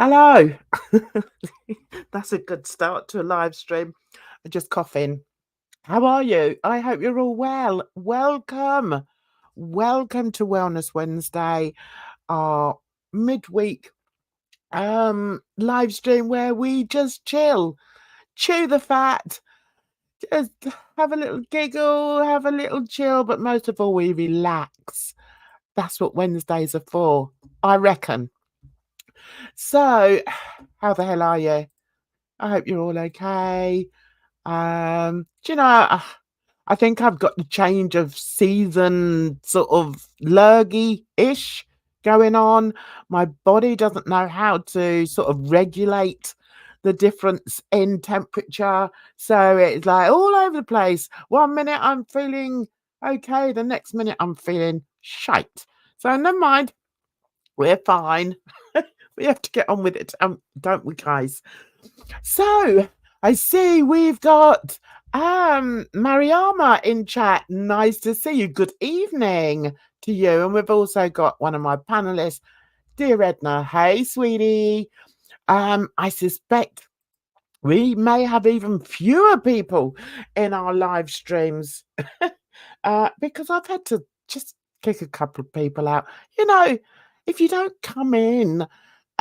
Hello. That's a good start to a live stream. I'm just coughing. How are you? I hope you're all well. Welcome. Welcome to Wellness Wednesday, our midweek live stream where we just chill, chew the fat, just have a little giggle, have a little chill, but most of all we relax. That's what Wednesdays are for, I reckon. So, how the hell are you? I hope you're all okay. Do you know, I think I've got the change of season sort of lurgy-ish going on. My body doesn't know how to sort of regulate the difference in temperature. So it's like all over the place. One minute I'm feeling okay, the next minute I'm feeling shite. So never mind, we're fine. We have to get on with it, don't we, guys? So I see we've got Mariama in chat. Nice to see you. Good evening to you. And we've also got one of my panelists, dear Edna. Hey, sweetie. I suspect we may have even fewer people in our live streams because I've had to just kick a couple of people out. You know, if you don't come in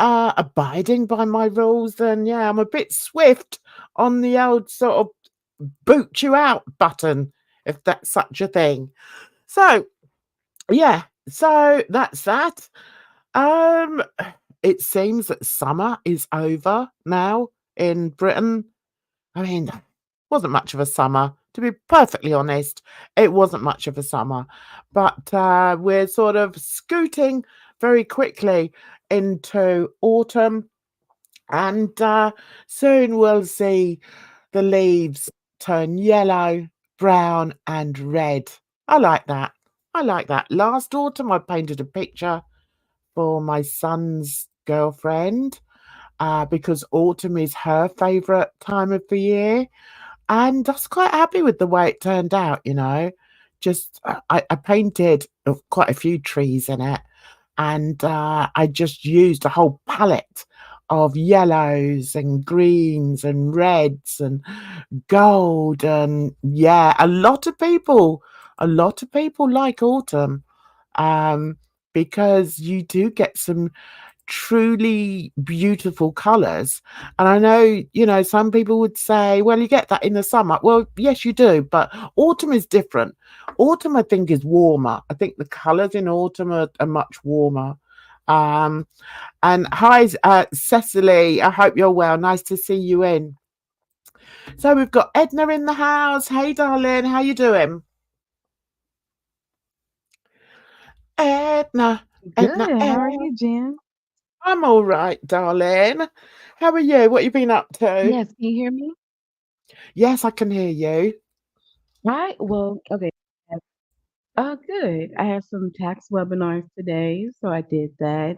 abiding by my rules, then yeah, I'm a bit swift on the old sort of boot you out button, if that's such a thing. So yeah, so that's that. Um, it seems that summer is over now in Britain. I mean, wasn't much of a summer, to be perfectly honest. It wasn't much of a summer, but we're sort of scooting very quickly into autumn, and soon we'll see the leaves turn yellow, brown, and red. I like that. I like that. Last autumn, I painted a picture for my son's girlfriend because autumn is her favourite time of the year. And I was quite happy with the way it turned out, you know. Just I painted quite a few trees in it, and I just used a whole palette of yellows and greens and reds and gold, and yeah, a lot of people like autumn, um, because you do get some truly beautiful colors. And I know, you know, some people would say, well, you get that in the summer. Well, yes, you do, but autumn is different. Autumn, I think, is warmer. I think the colors in autumn are much warmer. Um, and hi, Cecily. I hope you're well. Nice to see you in. So we've got Edna in the house. Hey, darling, how you doing? Edna, Edna, Good. How are Edna. you, Jen? I'm all right, darling. How are you? What you been up to? Yes, can you hear me? Yes, I can hear you. Right. Well, okay. Good. I have some tax webinars today, so I did that.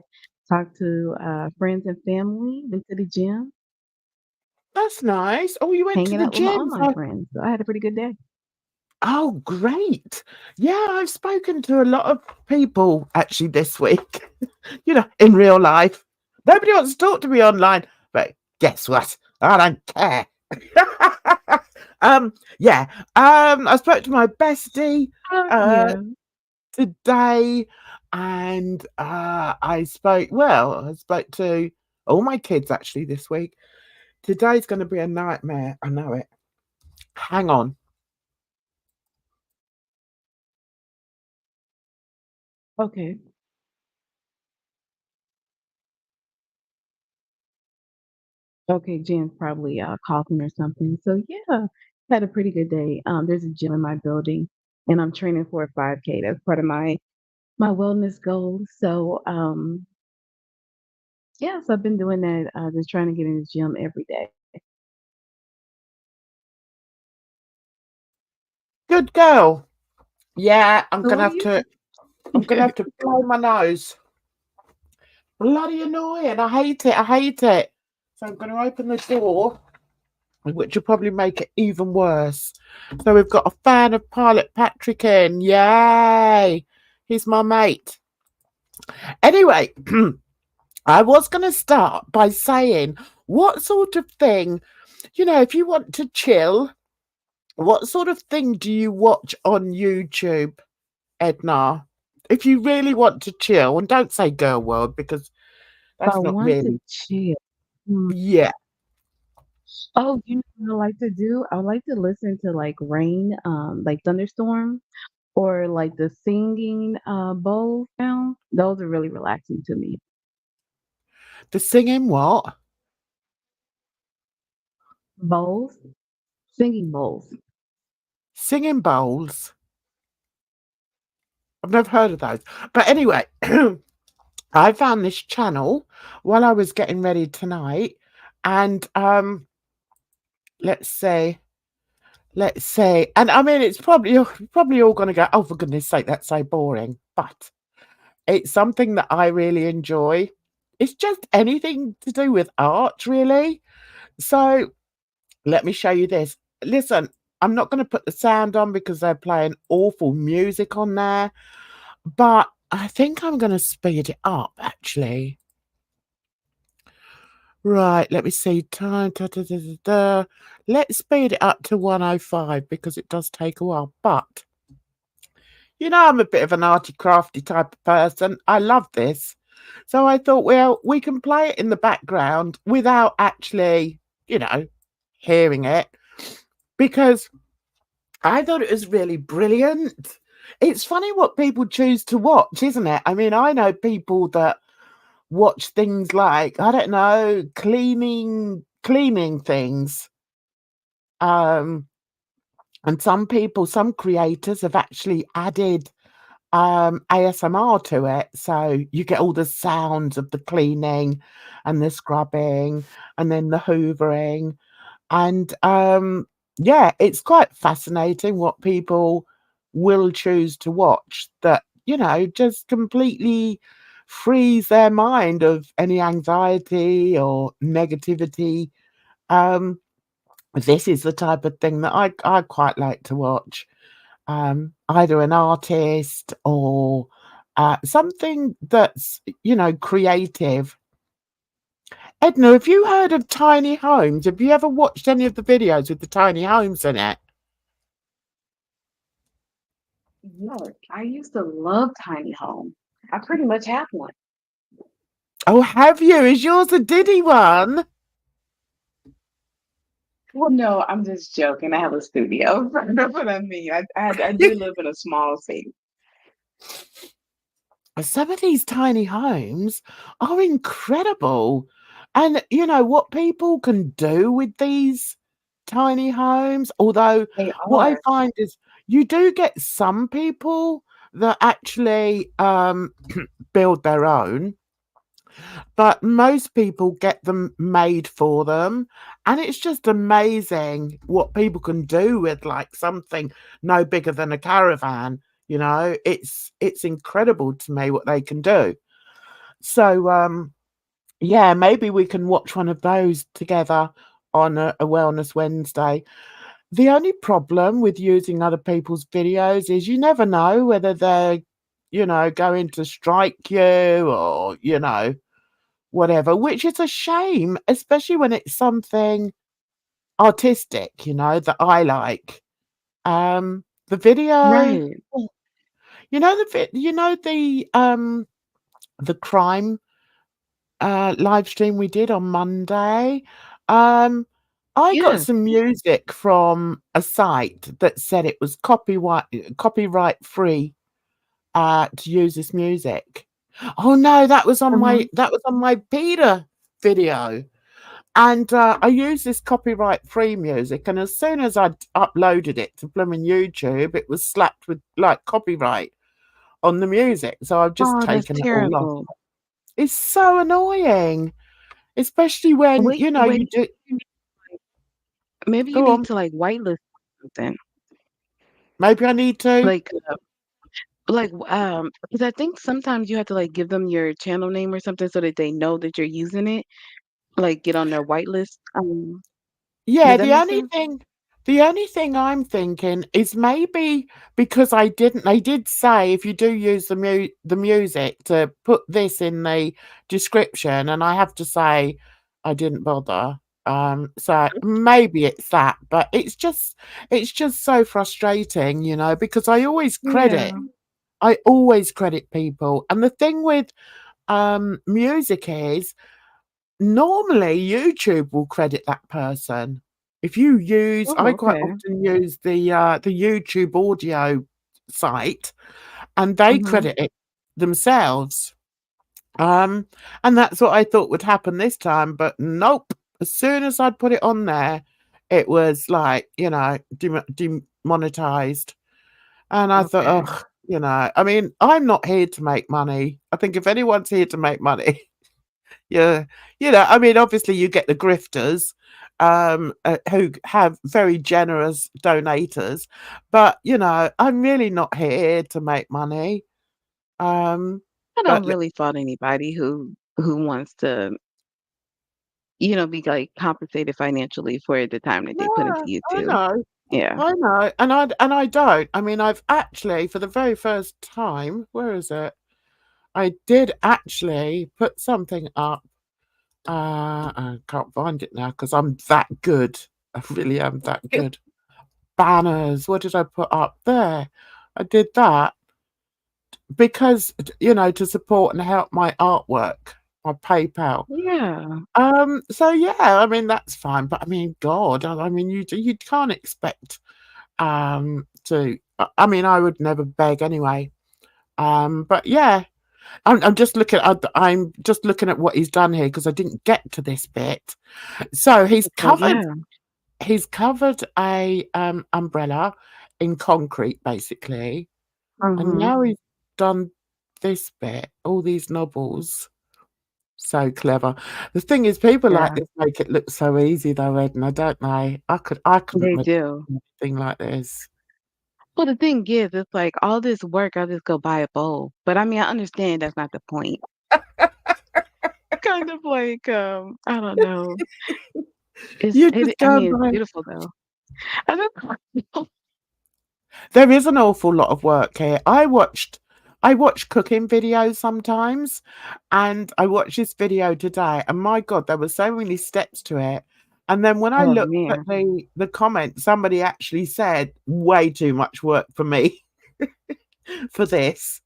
Talked to friends and family, went to the gym, That's nice. Oh, you went to hanging the out with my gym. online friends. So I had a pretty good day. Oh, great. Yeah, I've spoken to a lot of people actually this week, you know, in real life. Nobody wants to talk to me online, but guess what? I don't care. Yeah. I spoke to my bestie uh Yeah. today, and I spoke to all my kids actually this week. Today's gonna be a nightmare. I know it. Hang on. Okay. Okay. Jen's probably coughing or something. So yeah, had a pretty good day. There's a gym in my building, and I'm training for a 5K. That's part of my wellness goal. So yes, I've been doing that. Just trying to get in the gym every day. Good girl. Yeah, So what do you I'm gonna have to blow my nose. Bloody annoying. I hate it. I hate it. So I'm gonna open the door, which will probably make it even worse. So we've got a fan of Pilot Patrick in. Yay! He's my mate. Anyway, I was going to start by saying, what sort of thing, if you want to chill, what sort of thing do you watch on YouTube, Edna? If you really want to chill, and don't say Girl World because If I that's not want to really, chill. Hmm. yeah. Oh, you know what I like to do? I like to listen to like rain, like thunderstorm or like the singing bowl sound. Those are really relaxing to me. The singing what? Bowls, singing bowls. Singing bowls. I've never heard of those. But anyway, I found this channel while I was getting ready tonight, and let's say, and I mean, it's probably all going to go. Oh, for goodness' sake, that's so boring. But it's something that I really enjoy. It's just anything to do with art, really. So let me show you this. Listen, I'm not going to put the sound on because they're playing awful music on there, but I think I'm going to speed it up actually. Right, let me see. Time. Da, da, da, da, da. Let's speed it up to 105 because it does take a while. But I'm a bit of an arty crafty type of person. I love this. So I thought, well, we can play it in the background without actually, you know, hearing it because I thought it was really brilliant. It's funny what people choose to watch, isn't it? I mean, I know people that watch things like, I don't know, cleaning things. Um, and some creators have actually added ASMR to it. So you get all the sounds of the cleaning and the scrubbing and then the hoovering. And yeah, it's quite fascinating what people will choose to watch that, just completely frees their mind of any anxiety or negativity. Um, this is the type of thing that I quite like to watch. Either an artist or something that's, creative. Edna, have you heard of tiny homes? Have you ever watched any of the videos with the tiny homes in it? Yes, I used to love tiny home. I pretty much have one. Oh, have you? Is yours a diddy one? Well, no, I'm just joking. I have a studio. That's what I mean. I do live in a small city. Some of these tiny homes are incredible. And what people can do with these tiny homes, although They what I are. find is you do get some people that actually build their own, but most people get them made for them. And it's just amazing what people can do with like something no bigger than a caravan. It's incredible to me what they can do. So yeah, maybe we can watch one of those together on a Wellness Wednesday. The only problem with using other people's videos is you never know whether they're, going to strike you or, whatever, which is a shame, especially when it's something artistic, that I like. The video, Right. the crime live stream we did on Monday. Um, I got Yeah. some music from a site that said it was copyright free to use this music. Oh no, Mhm. that was on my Peter video. And I used this copyright free music, and as soon as I'd uploaded it to blooming YouTube, it was slapped with like copyright on the music. So I've just Oh, that's taken it all off. terrible. It's so annoying, especially when, Wait. you do Maybe you go need on. to like whitelist something. Maybe I need to. Like, because I think sometimes you have to like give them your channel name or something so that they know that you're using it. Like, get on their whitelist. Yeah, Does that make sense? The only thing I'm thinking is maybe because they did say if you do use the music to put this in the description, and I have to say I didn't bother. So maybe it's that, but it's just so frustrating, you know, because Yeah. I always credit people. And the thing with music is normally, YouTube will credit that person. If you use Oh, I quite okay. often use the YouTube audio site, and they Mhm. credit it themselves. Um, and that's what I thought would happen this time, but nope. As soon as I'd put it on there, it was like, you know, demonetized. And I thought, Okay. "Ugh," you know, I mean, I'm not here to make money. I think if anyone's here to make money, yeah, you know, I mean, obviously you get the grifters, who have very generous donators, but, you know, I'm really not here to make money. Um, I but don't really fault anybody who wants to, you know, be, like, compensated financially for the time that they put into yeah, I YouTube. know, Yeah. I know, and I don't. I mean, I've actually, for the very first time, where is it? I did actually put something up. I can't find it now because I'm that good. I really am that good. Banners. What did I put up there? I did that because, you know, to support and help my artwork, my PayPal. Yeah. So yeah, I mean that's fine, but I mean, God, I mean you can't expect to. I mean, I would never beg anyway. But yeah, I'm just looking. I'm just looking at what he's done here because I didn't get to this bit. So Okay, yeah. he's covered a umbrella in concrete, basically. And Mhm. now he's done this bit, all these knobbles. So clever. The thing is, people like Yeah, this make it look so easy though, Ed, and I don't know. I couldn't they make do. anything like this. Well, the thing is, it's like all this work, I'll just go buy a bowl. But I mean, I understand that's not the point. Kind of like, I don't know. You just I go and mean, it's buy. beautiful though. I don't know. There is an awful lot of work here. I watch cooking videos sometimes, and I watched this video today, and my God, there were so many steps to it. And then when I Oh looked at man. the comments, somebody actually said, "Way too much work for me for this."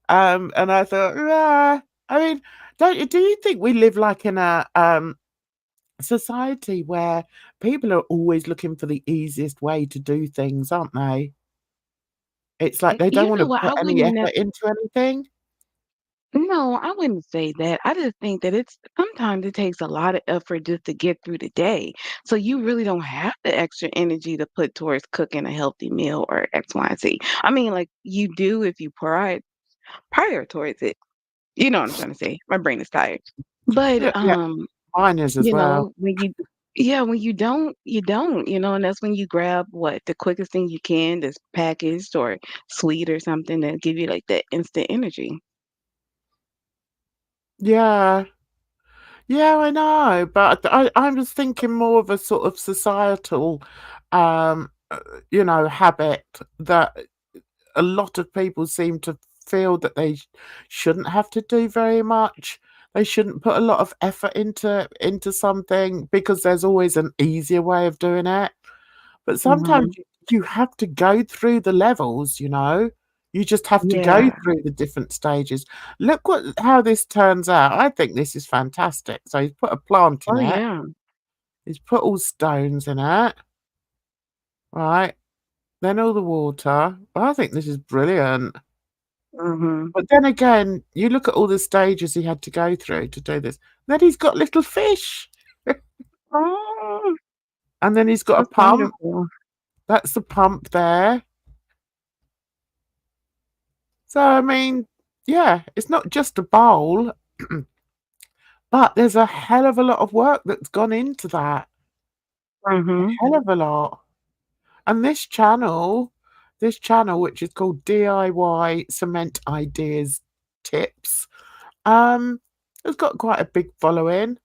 And I thought, "Ah." I mean, do you think we live like in a society where people are always looking for the easiest way to do things, aren't they? It's like they don't You want know to what? put I any wouldn't effort into anything. No, I wouldn't say that. I just think that it's sometimes it takes a lot of effort just to get through the day. So you really don't have the extra energy to put towards cooking a healthy meal or X, Y, and Z. I mean, like you do if you prior towards it. You know what I'm trying to say. My brain is tired. Yeah, But yeah, mine is as you well. know, when you yeah, when you don't, you know, and that's when you grab what the quickest thing you can that's packaged or sweet or something that give you like that instant energy. Yeah. Yeah, I know, but I was thinking more of a sort of societal, you know, habit that a lot of people seem to feel that they shouldn't have to do very much. They shouldn't put a lot of effort into something because there's always an easier way of doing it. But sometimes Mhm. you have to go through the levels, you know? You just have to go Yeah. through the different stages. Look how this turns out. I think this is fantastic. So he's put a plant in Oh, it. yeah. He's put all stones in it, right? Then all the water. I think this is brilliant. Mhm. But then again, you look at all the stages he had to go through to do this. Then he's got little fish. Oh, And then he's got a that's pump. wonderful. That's the pump there. So, I mean, yeah, it's not just a bowl, but there's a hell of a lot of work that's gone into that. A Mhm. hell of a lot. And this channel, which is called DIY Cement Ideas Tips, um, has got quite a big following.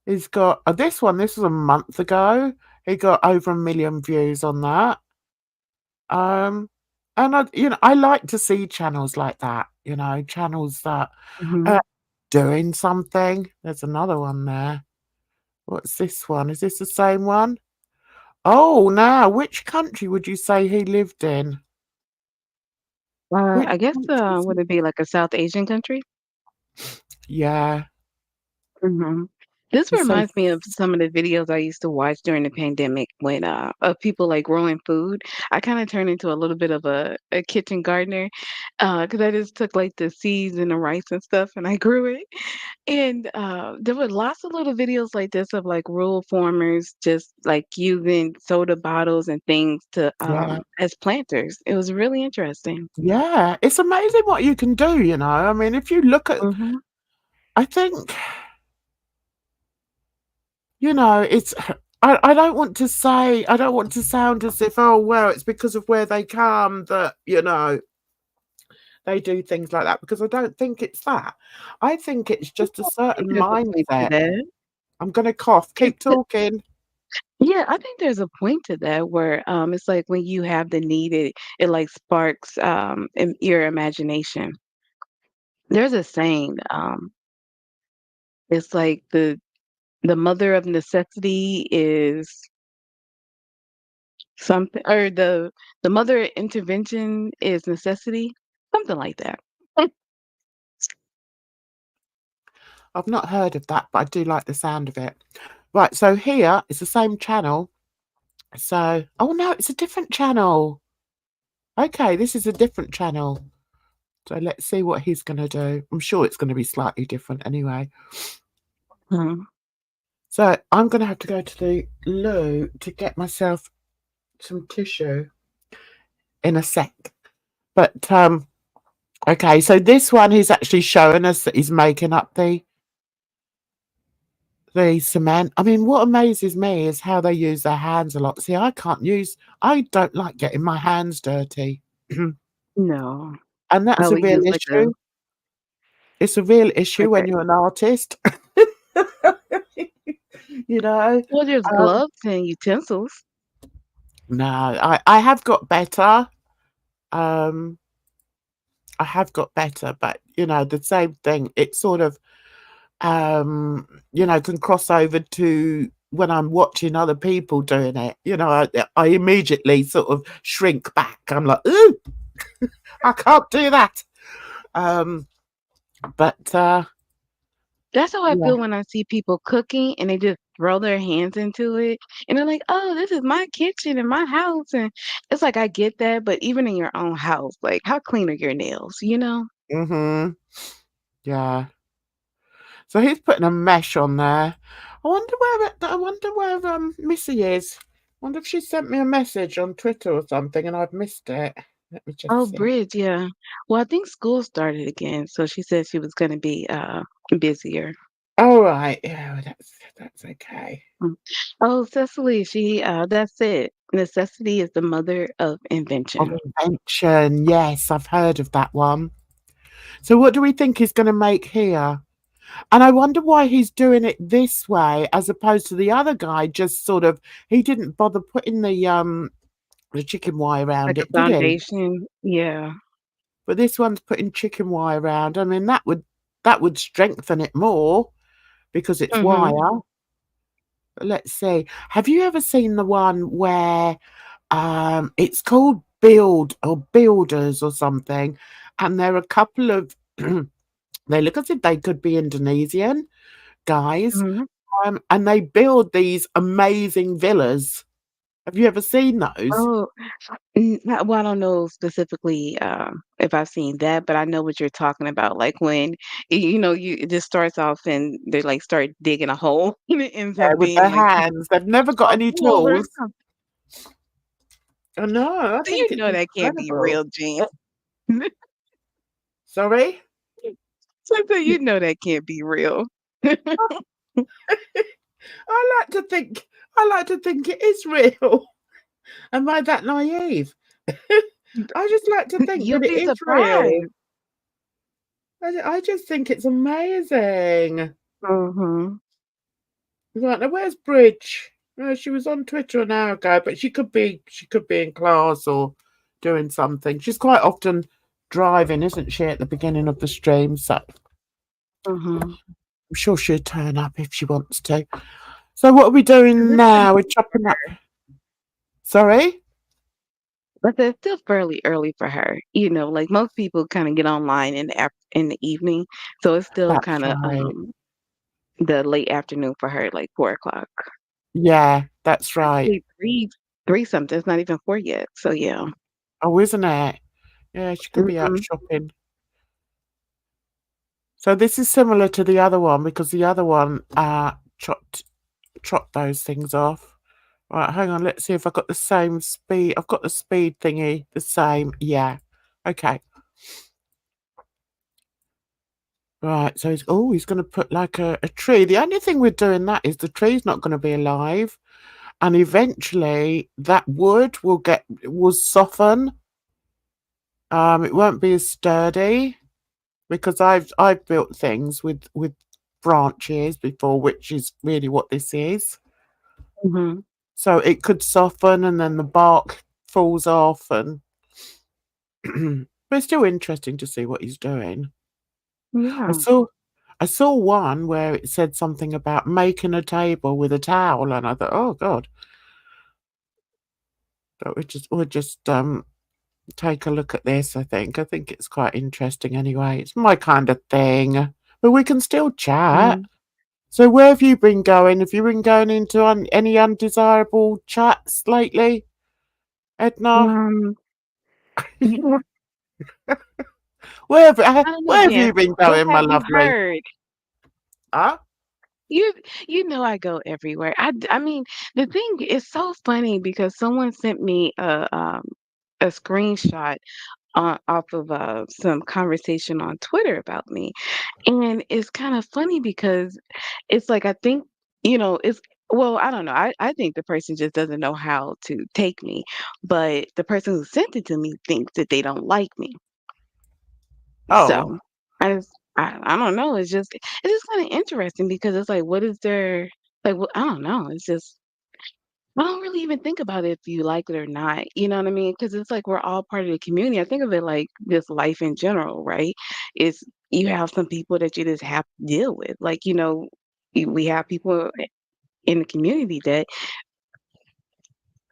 He's got this was a month ago. He got over 1 million views on that. Um, and I like to see channels like that. Channels that Mhm. are doing something. There's another one there. What's this one? Is this the same one? Oh, now, which country would you say he lived in? Which I guess, country is would it be like a South Asian country? Yeah. Mhm. This So reminds me of some of the videos I used to watch during the pandemic when, of people, like, growing food. I kinda turned into a little bit of a kitchen gardener, because I just took, like, the seeds and the rice and stuff, and I grew it. And, there were lots of little videos like this of, like, rural farmers just, like, using soda bottles and things to, yeah. as planters. It was really interesting. Yeah. It's amazing what you can do, you know? I mean, if you look at Mhm. I think, it's I don't want to say I don't want to sound as if, oh well, it's because of where they come that, they do things like that, because I don't think it's that. I think it's Yeah, just a I think certain there's a point to mindset. that. I'm gonna cough. It Keep talking. Yeah, I think there's a point to that where, it's like when you have the need, it like sparks, your imagination. There's a saying, it's like the mother of necessity is something, or the mother of intervention is necessity, something like that. I've not heard of that, but I do like the sound of it. Right, so here it's the same channel. So, oh no, it's a different channel. Okay, this is a different channel. So let's see what he's going to do. I'm sure it's going to be slightly different anyway. Mhm. So I'm going to have to go to the loo to get myself some tissue in a sec. But okay, so this one he's actually showing us that he's making up the cement. I mean, what amazes me is how they use their hands a lot. See, I don't like getting my hands dirty. No, And I that's a would real use like a issue. It's a real issue like a when you're an artist. you know. well, there's Um, gloves and utensils. no, I have got better. Um, I have got better, but the same thing. It sort of can cross over to when I'm watching other people doing it. I immediately sort of shrink back. I'm like, ooh, I can't do that. Um, but That's how I yeah. feel when I see people cooking and they just throw their hands into it, and they're like, "Oh, this is my kitchen and my house," and it's like, I get that, but even in your own house, like, how clean are your nails, you know? Mhm. Yeah. So he's putting a mesh on there. I wonder where Missy is. Wonder if she sent me a message on Twitter or something and I've missed it. Let me Oh, just see. bridge, yeah. Well, I think school started again, so she said she was gonna be, busier. All right. Yeah, well, that's okay. Mm. Oh, Cecily, that's it. Necessity is the mother of Of invention. invention. Yes, I've heard of that one. So what do we think he's going to make here? And I wonder why he's doing it this way as opposed to the other guy just sort of he didn't bother putting the chicken wire Like around a it, did he? foundation, yeah. But this one's putting chicken wire around. I mean, that would strengthen it more because it's Mhm. wire. But let's see. Have you ever seen the one where it's called Build or Builders or something, and there are a couple of they look as if they could be Indonesian guys, Mhm. and they build these amazing villas. Have you ever seen those? Oh, well, I don't know specifically, if I've seen that, but I know what you're talking about, like, when, it just starts off and they, like, start digging a hole, and it ends Yeah, up with being, their like, hands. They've never got all any all over. tools. I know. I So think you it's know that can't be incredible. real, Jan. Sorry? So you know that can't be real. I like to think it is real. Am I that naive? I just like to think You'll that it be is real. surprised. I just think it's amazing. Mhm. Right, now where's Bridge? No, she was on Twitter an hour ago, but she could be in class or doing something. She's quite often driving, isn't she, at the beginning of the stream? So Mhm. I'm sure she'll turn up if she wants to. So what are we 'Cause doing it's pretty now? We're chopping up. Sorry? but it's still fairly early for her, like, most people kinda get online in the evening, so it's still That's kinda, right. the late afternoon for her, like 4 o'clock. Yeah, that's right. Actually 3 something, it's not even 4 yet, so yeah. Oh, isn't it? Yeah, she could be out Mhm, shopping. So this is similar to the other one because the other one chopped those things off. Right, hang on, let's see if I've got the same speed. I've got the speed thingy the same. Yeah. Okay. Right, so he's gonna put like a tree. The only thing we're doing that is the tree's not gonna be alive. And eventually that wood will soften. It won't be as sturdy because I've built things with branches before, which is really what this is. mhm, So it could soften and then the bark falls off and but it's still interesting to see what he's doing. I yeah, saw I saw one where it said something about making a table with a towel and I thought, oh God, but we'll just take a look at this, I think. I think it's quite interesting anyway. It's my kind of thing. But we can still chat. mhm. So where have you been going? Have you been going into any undesirable chats lately, Edna? Um, yeah, Where have, I don't know, where have you Jen, been but going, my have you lovely? heard? Huh? You you know I go everywhere. I mean, the thing is so funny because someone sent me a screenshot off of some conversation on Twitter about me. And it's kind of funny because it's like I think, it's well, I don't know. I think the person just doesn't know how to take me. But the person who sent it to me thinks that they don't like me. Oh, So I don't know. It's just kind of interesting because it's like, what is there? Like, well, I don't know. It's just I don't really even think about it if you like it or not. You know what I mean? Because it's like we're all part of the community. I think of it like this life in general, right? It's you have some people that you just have to deal with. Like, we have people in the community that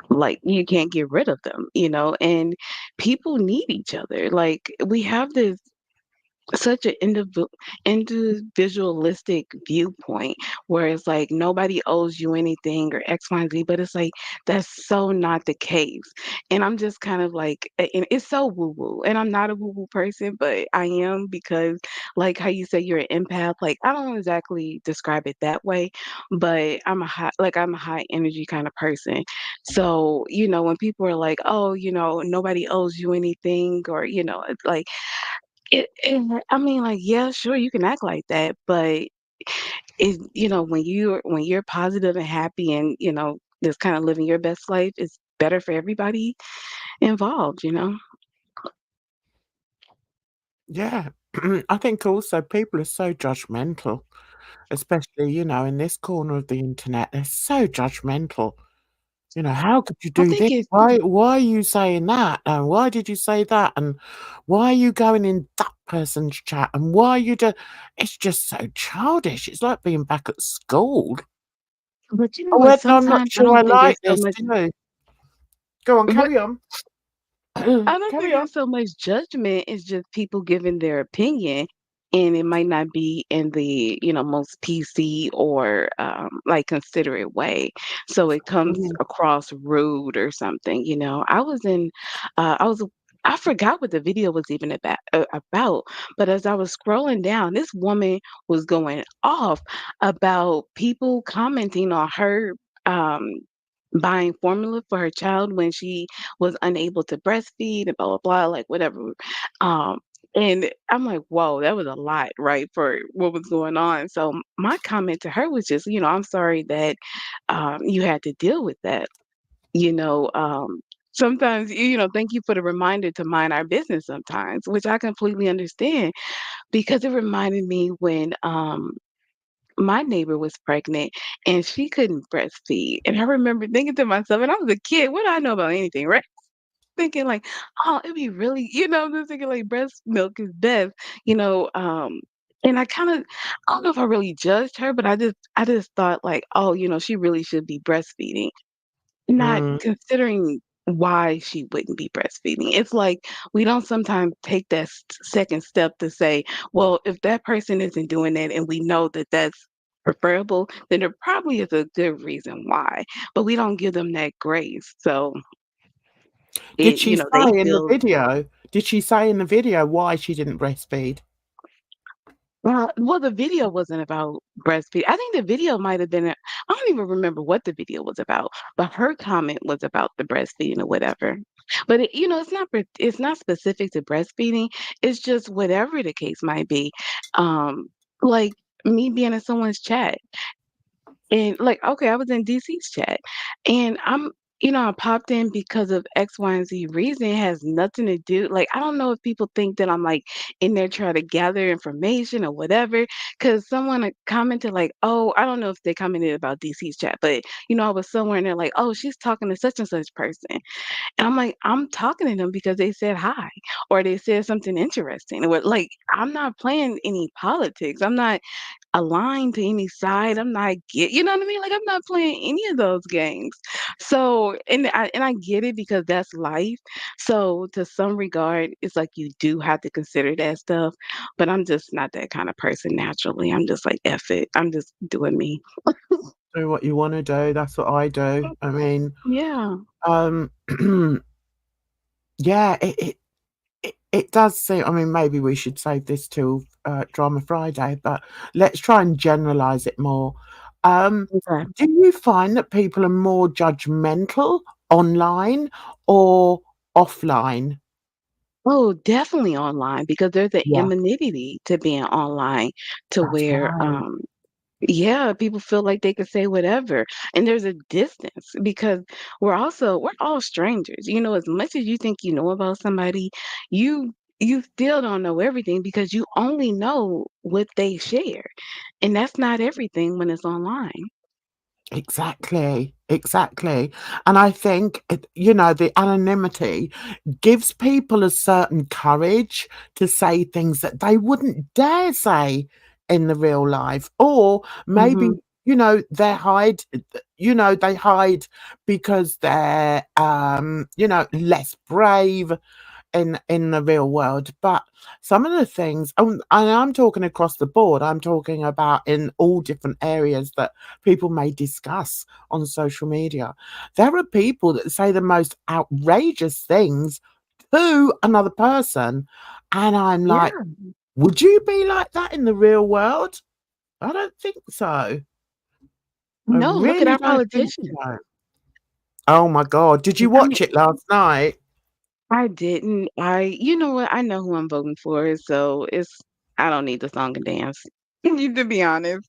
like you can't get rid of them, and people need each other. Like we have this such an individualistic viewpoint where it's like nobody owes you anything or X, Y, and Z, but it's like that's so not the case. And I'm just kind of like, and it's so woo woo. And I'm not a woo woo person, but I am because, like how you say you're an empath, like I don't exactly describe it that way, but I'm a high energy kind of person. So, when people are like, oh, nobody owes you anything, or, it's like, I mean, like, yeah, sure, you can act like that, but when you're positive and happy and just kind of living your best life, it's better for everybody involved. yeah. I think also people are so judgmental, especially, in this corner of the internet. They're so judgmental. "How could you I do this? think it's Why are you saying that? And why did you say that? And why are you going in that person's chat? And why are you do" It's just so childish. It's like being back at school. but you know Oh, what? Edna, I'm not Sometimes I sure I don't think like there's so this, much. do you? Go on, But carry on. I don't Carry think on. it's so much judgment, it's just people giving their opinion, and it might not be in the, most PC or, like, considerate way. So it comes Mhm. across rude or something. I forgot what the video was even about, but as I was scrolling down, this woman was going off about people commenting on her, um, buying formula for her child when she was unable to breastfeed and blah blah blah, like whatever. Um, and I'm like, whoa, that was a lot, right, for what was going on. So my comment to her was just, I'm sorry that you had to deal with that. You know, um, Sometimes, thank you for the reminder to mind our business sometimes, which I completely understand because it reminded me when my neighbor was pregnant and she couldn't breastfeed. And I remember thinking to myself, and I was a kid, what do I know about anything, right? Thinking like, oh, it'd be really, I'm just thinking like breast milk is best, you know. And I don't know if I really judged her, but I just thought like, oh, she really should be breastfeeding. Not Mm. considering why she wouldn't be breastfeeding. It's like we don't sometimes take that second step to say, well, if that person isn't doing that and we know that that's preferable, then there probably is a good reason why. But we don't give them that grace. So Did she they say in the feel. video did she say in the video why she didn't breastfeed? Well, the video wasn't about breastfeeding. I think the video might have been I don't even remember what the video was about, but her comment was about the breastfeeding or whatever. But it's not specific to breastfeeding. It's just whatever the case might be. Um, like me being in someone's chat. And like, okay, I was in DC's chat and I popped in because of X, Y, and Z reason. It has nothing to do. Like, I don't know if people think that I'm like in there trying to gather information or whatever. Cause someone commented like, oh, I don't know if they commented about DC's chat, but I was somewhere and they're like, oh, she's talking to such and such person. And I'm like, I'm talking to them because they said hi or they said something interesting. Or like, I'm not playing any politics. I'm not aligned to any side. I'm not you know what I mean? Like I'm not playing any of those games. So and I get it because that's life. So to some regard, it's like you do have to consider that stuff. But I'm just not that kind of person naturally. I'm just like F it. I'm just doing me. Do what you wanna do, that's what I do. I mean, Yeah. um, yeah, it does seem, I mean, maybe we should save this till, Drama Friday, but let's try and generalize it more. Um, Okay. do you find that people are more judgmental online or offline? Oh, definitely online because there's an Yeah, anonymity to being online to that's where right. yeah, people feel like they can say whatever. And there's a distance because we're all strangers. As much as you think you know about somebody, you still don't know everything because you only know what they share. And that's not everything when it's online. Exactly, exactly. And I think, the anonymity gives people a certain courage to say things that they wouldn't dare say in the real life. Or maybe, Mhm. they hide because they're, less brave in the real world. But some of the things, and I'm talking across the board, I'm talking about in all different areas that people may discuss on social media. There are people that say the most outrageous things to another person, and I'm like, Yeah. would you be like that in the real world? I don't think so. I No, look at really our don't think politicians. so. Oh my god, did you I mean, watch it last night? I didn't. You know what? I know who I'm voting for, so I don't need the song and dance. To be honest.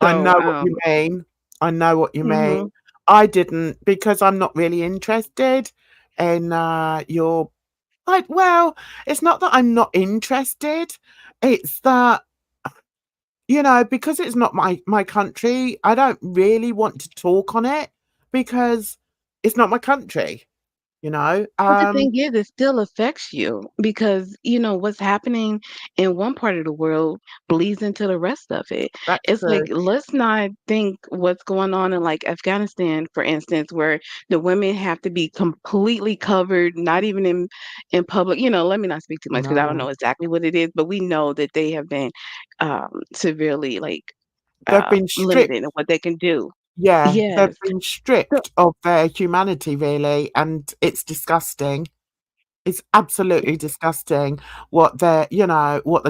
I know So, what you mean. I know what you mean. mhm. I didn't because I'm not really interested in, your like, well, it's not that I'm not interested, it's that, because it's not my country, I don't really want to talk on it because it's not my country, you know? But the thing is, it still affects you because, what's happening in one part of the world bleeds into the rest of it. That's It's like, true. let's not think what's going on in like Afghanistan, for instance, where the women have to be completely covered, not even in public. Let me not speak too much because I don't No. know exactly what it is, but we know that they have been severely like They've been stripped. limited in what they can do. Yeah, they've Yes. been So, stripped of their humanity, really, and it's disgusting. It's absolutely disgusting what the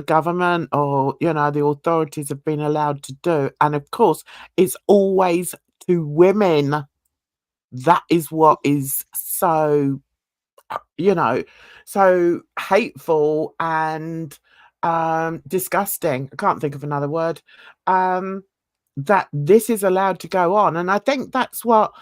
government or, the authorities have been allowed to do, and of course, it's always to women. That is what is so, you know, so hateful and, disgusting. I can't think of another word. Um that this is allowed to go on, and I think that's what,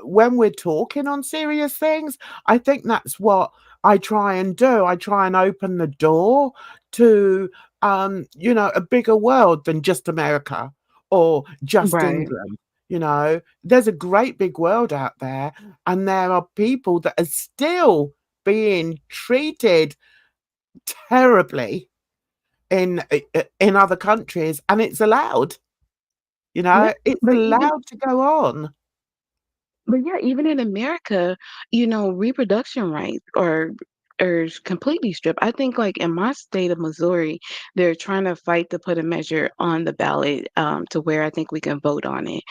when we're talking on serious things, I think that's what I try and do. I try and open the door to, a bigger world than just America or just Right. England. There's a great big world out there, and there are people that are still being treated terribly in other countries, and it's allowed. Yeah, It's but even allowed to go on. but yeah, even in America, reproduction rights are completely stripped. I think like in my state of Missouri, they're trying to fight to put a measure on the ballot to where I think we can vote on it.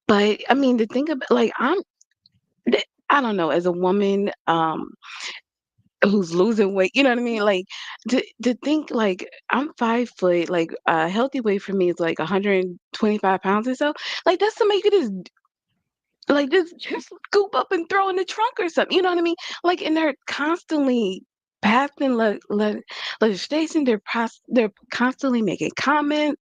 But I mean, to think about like I don't know, as a woman, who's losing weight, you know what I mean? Like to think like I'm 5 foot, like a healthy weight for me is like 125 pounds or so. Like that's somebody you could just scoop up and throw in the trunk or something. You know what I mean? Like, and they're constantly passing legislation. They're constantly making comments,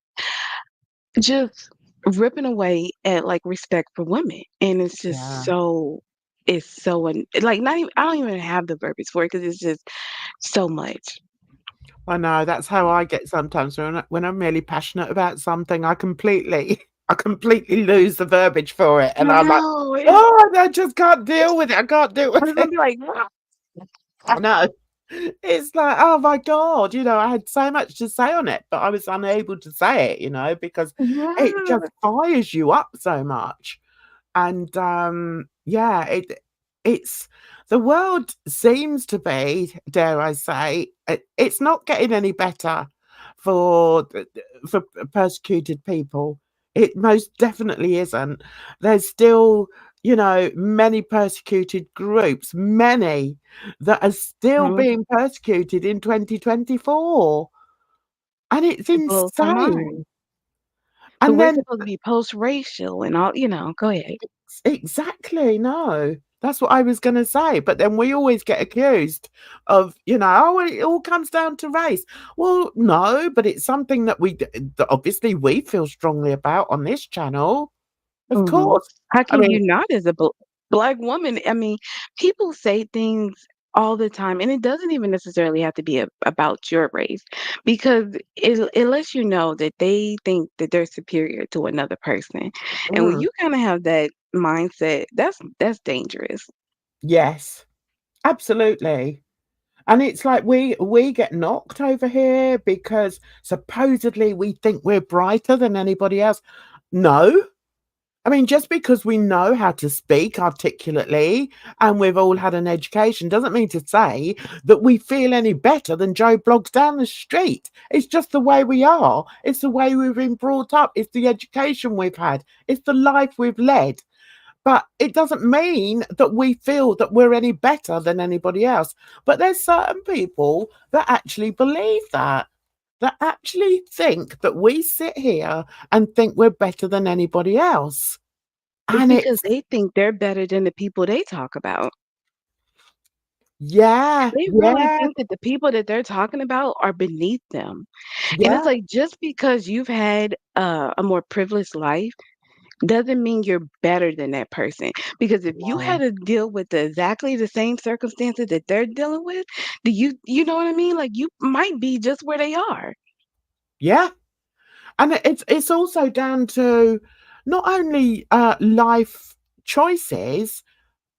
just ripping away at like respect for women, and it's just Yeah. so. It's so like not even I don't even have the verbiage for it because it's just so much. I know, that's how I get sometimes when I'm really passionate about something, I completely I completely lose the verbiage for it, and I I'm like, know. "Oh, I just can't deal with it. I can't deal I with was it." gonna be like, I know. It's like, "Oh my god," I had so much to say on it, but I was unable to say it, because it just yeah. fires you up so much. And yeah, it's the world seems to be, dare I say, it's not getting any better for persecuted people. It most definitely isn't. There's still, many persecuted groups, many that are still Mhm. being persecuted in 2024, and it's It blows my mind. insane. But And we're then supposed to be post-racial and all, go ahead. exactly, no. That's what I was gonna say, but then we always get accused of, "Oh, well, it all comes down to race." Well, no, but it's something that that obviously we feel strongly about on this channel. Of Mhm. course. How I can mean you not as a Black woman? I mean, people say things all the time, and it doesn't even necessarily have to be about your race because it lets you know that they think that they're superior to another person. And when mm, you kind of have that mindset, that's dangerous. yes, absolutely. And it's like we get knocked over here because supposedly we think we're brighter than anybody else. No. I mean, just because we know how to speak articulately and we've all had an education doesn't mean to say that we feel any better than Joe Bloggs down the street. It's just the way we are. It's the way we've been brought up. It's the education we've had. It's the life we've led. But it doesn't mean that we feel that we're any better than anybody else. But there's certain people that actually believe that actually think that we sit here and think we're better than anybody else. It's And because it's they think they're better than the people they talk about. yeah, They really yeah, think that the people that they're talking about are beneath them. And it's yeah. like just because you've had a more privileged life doesn't mean you're better than that person. Because if you No. had to deal with exactly the same circumstances that they're dealing with, do you know what I mean? Like you might be just where they are. Yeah. And it's also down to not only life choices,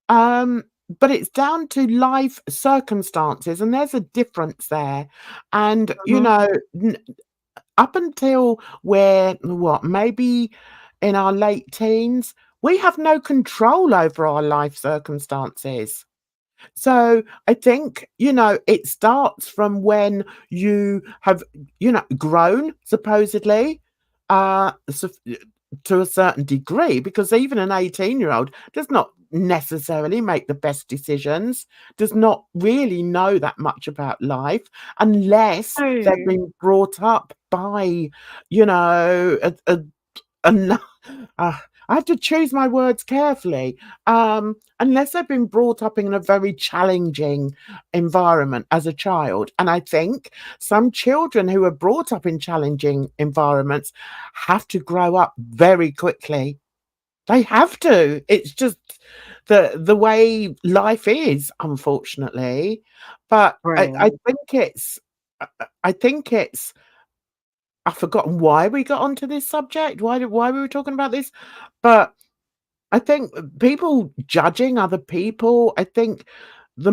um, but it's down to life circumstances, and there's a difference there. And Mhm. up until we're what, maybe in our late teens, we have no control over our life circumstances. So I think, it starts from when you have, grown supposedly, to a certain degree, because even an 18-year-old does not necessarily make the best decisions, does not really know that much about life unless they've Oh. been brought up by, you know, a I have to choose my words carefully. Unless they've been brought up in a very challenging environment as a child. And I think some children who are brought up in challenging environments have to grow up very quickly. They have to. It's just the way life is, unfortunately. But I Right. think it's I think it's I've forgotten why we got onto this subject, why we were talking about this, but I think people judging other people, I think the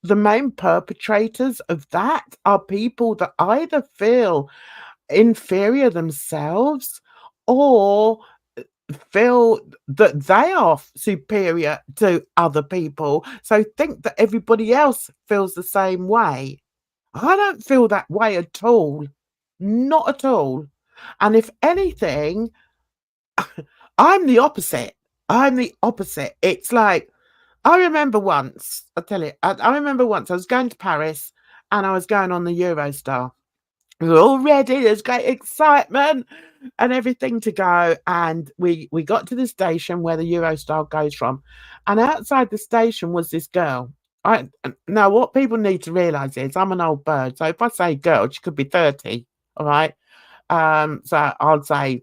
the main perpetrators of that are people that either feel inferior themselves or feel that they are superior to other people, so think that everybody else feels the same way. I don't feel that way at all. Not at all. And if anything, I'm the opposite. I'm the opposite. It's like, I remember once, I tell you, I remember once I was going to Paris and I was going on the Eurostar. We were all ready, there's great excitement and everything to go. And we got to the station where the Eurostar goes from. And outside the station was this girl. Now, what people need to realize is I'm an old bird. So if I say girl, she could be 30. All right. So I'll say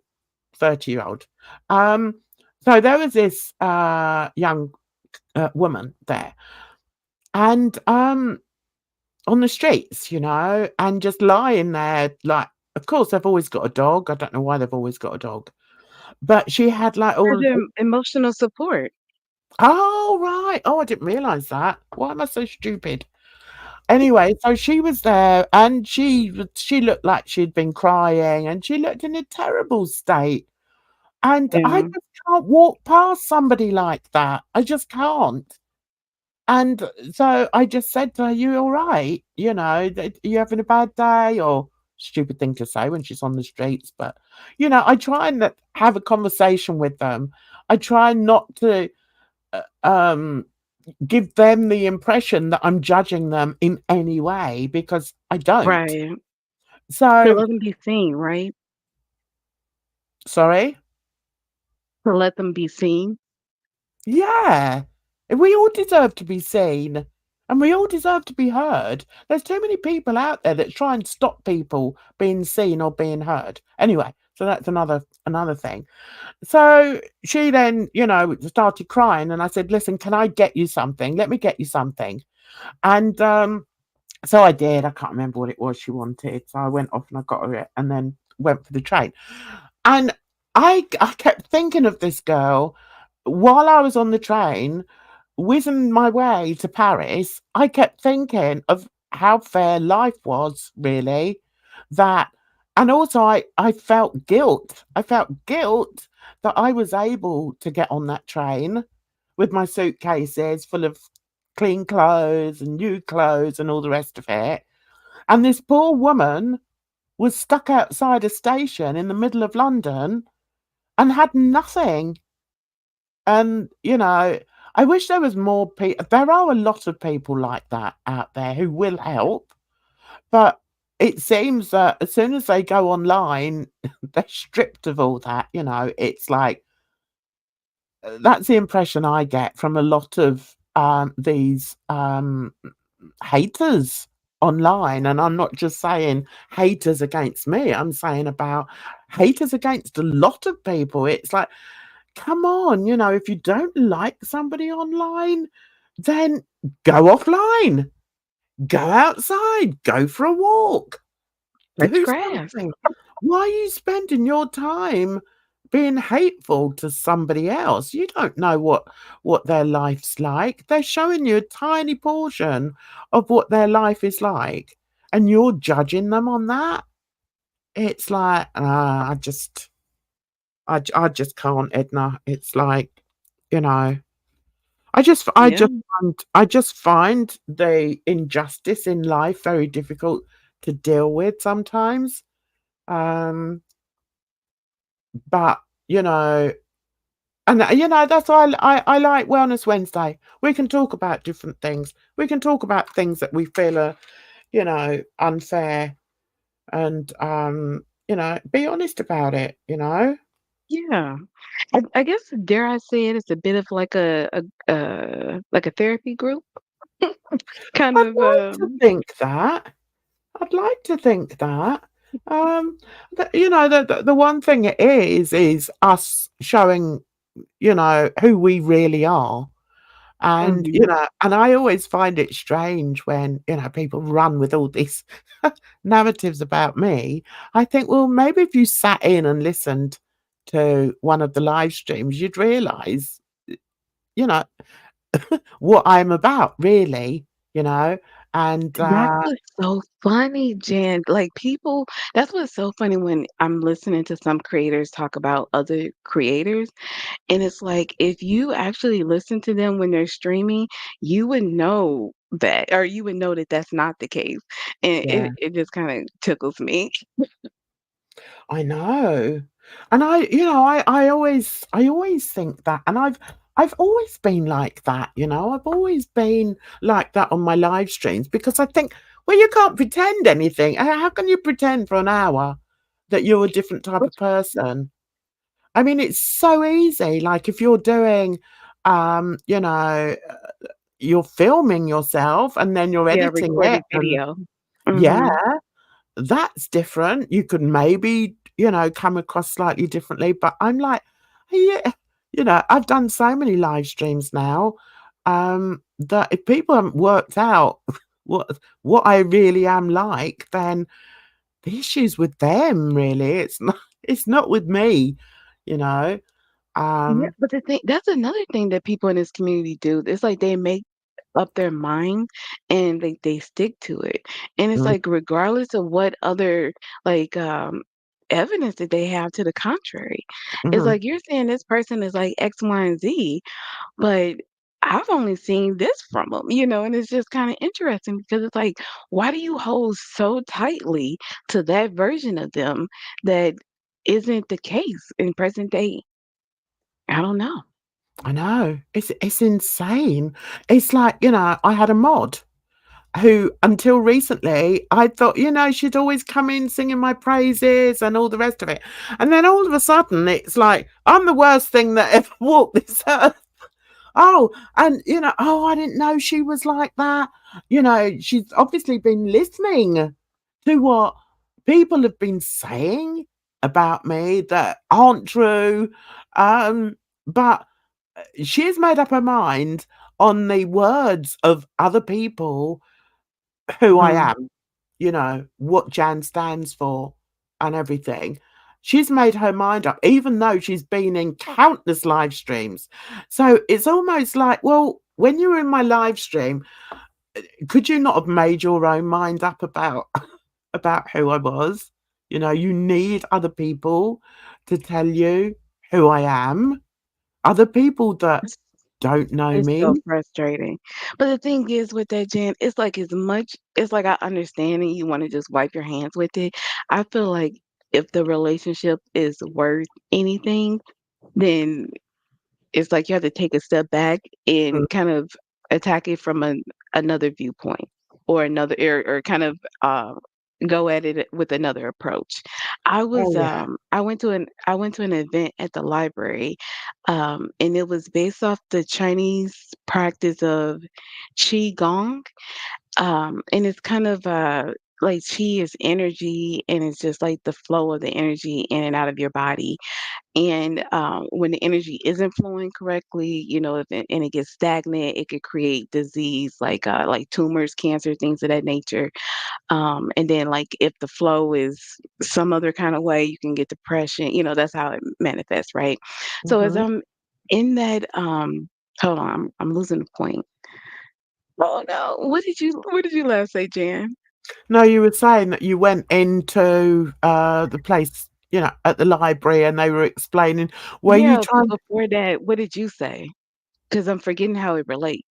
30-year-old. Um, so there was this young woman there. And on the streets, and just lying there, like, of course, they've always got a dog. I don't know why they've always got a dog, but she had like For all. the emotional support. Oh, right. Oh, I didn't realize that. Why am I so stupid? Anyway, so she was there, and she looked like she'd been crying, and she looked in a terrible state. And I Yeah. just can't walk past somebody like that. I just can't. And so I just said to her, "You all right? Are you having a bad day?" Or stupid thing to say when she's on the streets, but I try and have a conversation with them. I try not to give them the impression that I'm judging them in any way because I don't. Right. To So let them be seen, right? sorry. To let them be seen. Yeah. We all deserve to be seen and we all deserve to be heard. There's too many people out there that try and stop people being seen or being heard. Anyway, so that's another thing. So she then, started crying and I said, "Listen, can I get you something? Let me get you something." And so I did. I can't remember what it was she wanted. So I went off and I got her it and then went for the train. And I kept thinking of this girl while I was on the train, whizzing my way to Paris. I kept thinking of how fair life was, really. That, and also I felt guilt. I felt guilt that I was able to get on that train with my suitcases full of clean clothes and new clothes and all the rest of it. And this poor woman was stuck outside a station in the middle of London and had nothing. And, I wish there was more people. There are a lot of people like that out there who will help, but it seems that as soon as they go online, they're stripped of all that. It's like that's the impression I get from a lot of these haters online. And I'm not just saying haters against me, I'm saying about haters against a lot of people. It's like, come on, if you don't like somebody online, then go offline, go outside, go for a walk, Touch do grass. something. Why are you spending your time being hateful to somebody else? You don't know what their life's like. They're showing you a tiny portion of what their life is like, and you're judging them on that. It's like, I just can't, Edna. It's like, you know, Yeah. I just find the injustice in life very difficult to deal with sometimes. Um, but you know, and that's why I like Wellness Wednesday. We can talk about different things. We can talk about things that we feel are, unfair, and be honest about it. Yeah. I guess, dare I say it, it's a bit of like a therapy group kind I'd of, like to think that. I'd like to think that. Um, the one thing it is us showing, who we really are. And, Mhm. and I always find it strange when, people run with all these narratives about me. I think, well, maybe if you sat in and listened to one of the live streams, you'd realize, you know, what I'm about, really, you know? And, That's what's so funny, Jen. Like people, that's what's so funny when I'm listening to some creators talk about other creators. And it's like if you actually listen to them when they're streaming, you would know that, or you would know that that's not the case. And yeah. it just kind of tickles me. I know. And I always think that, and I've always been like that, I've always been like that on my live streams because I think, well, you can't pretend anything. How can you pretend for an hour that you're a different type of Which, person? I mean, it's so easy. Like if you're doing, you're filming yourself and then you're yeah, editing it, recorded and video. yeah, Hmm. that's different. You could maybe, come across slightly differently, but I'm like, yeah, I've done so many live streams now, that if people haven't worked out what I really am like, then the issue's with them, really. It's not with me, you know. Yeah, Um, but the thing that's another thing that people in this community do. It's like they make up their mind and they stick to it. And it's mm, like regardless of what other like evidence that they have to the contrary. It's mhm. like you're saying this person is like X, Y, and Z, but I've only seen this from them, and it's just kind of interesting because it's like, why do you hold so tightly to that version of them that isn't the case in present day? I don't know. I know. It's insane. It's like, I had a mod who until recently I thought, she'd always come in singing my praises and all the rest of it. And then all of a sudden it's like, I'm the worst thing that ever walked this earth. Oh, and oh, I didn't know she was like that. She's obviously been listening to what people have been saying about me that aren't true. But she's made up her mind on the words of other people who I Mhm. am, what Jan stands for and everything. She's made her mind up, even though she's been in countless live streams. So it's almost like, well, when you were in my live stream, could you not have made your own mind up about about who I was? You need other people to tell you who I am. Other people that It's don't know it's so me. frustrating. But the thing is with that, Jen, it's like as much it's like I understand and you wanna just wipe your hands with it. I feel like if the relationship is worth anything, then it's like you have to take a step back Mm. and kind of attack it from another viewpoint or another or kind of go at it with another approach. Oh yeah. I went to an event at the library, and it was based off the Chinese practice of qigong, and it's kind of like chi is energy and it's just like the flow of the energy in and out of your body and when the energy isn't flowing correctly, if and it gets stagnant, it could create disease like tumors, cancer, things of that nature. And then like if the flow is some other kind of way, you can get depression. That's how it manifests, right? So as Mhm. I'm in that, hold on, I'm losing the point. Oh no, what did you last say, Jan? No, you were saying that you went into, the place, at the library and they were explaining, were you Yeah, but trying before that, what did you say? Because I'm forgetting how it relates.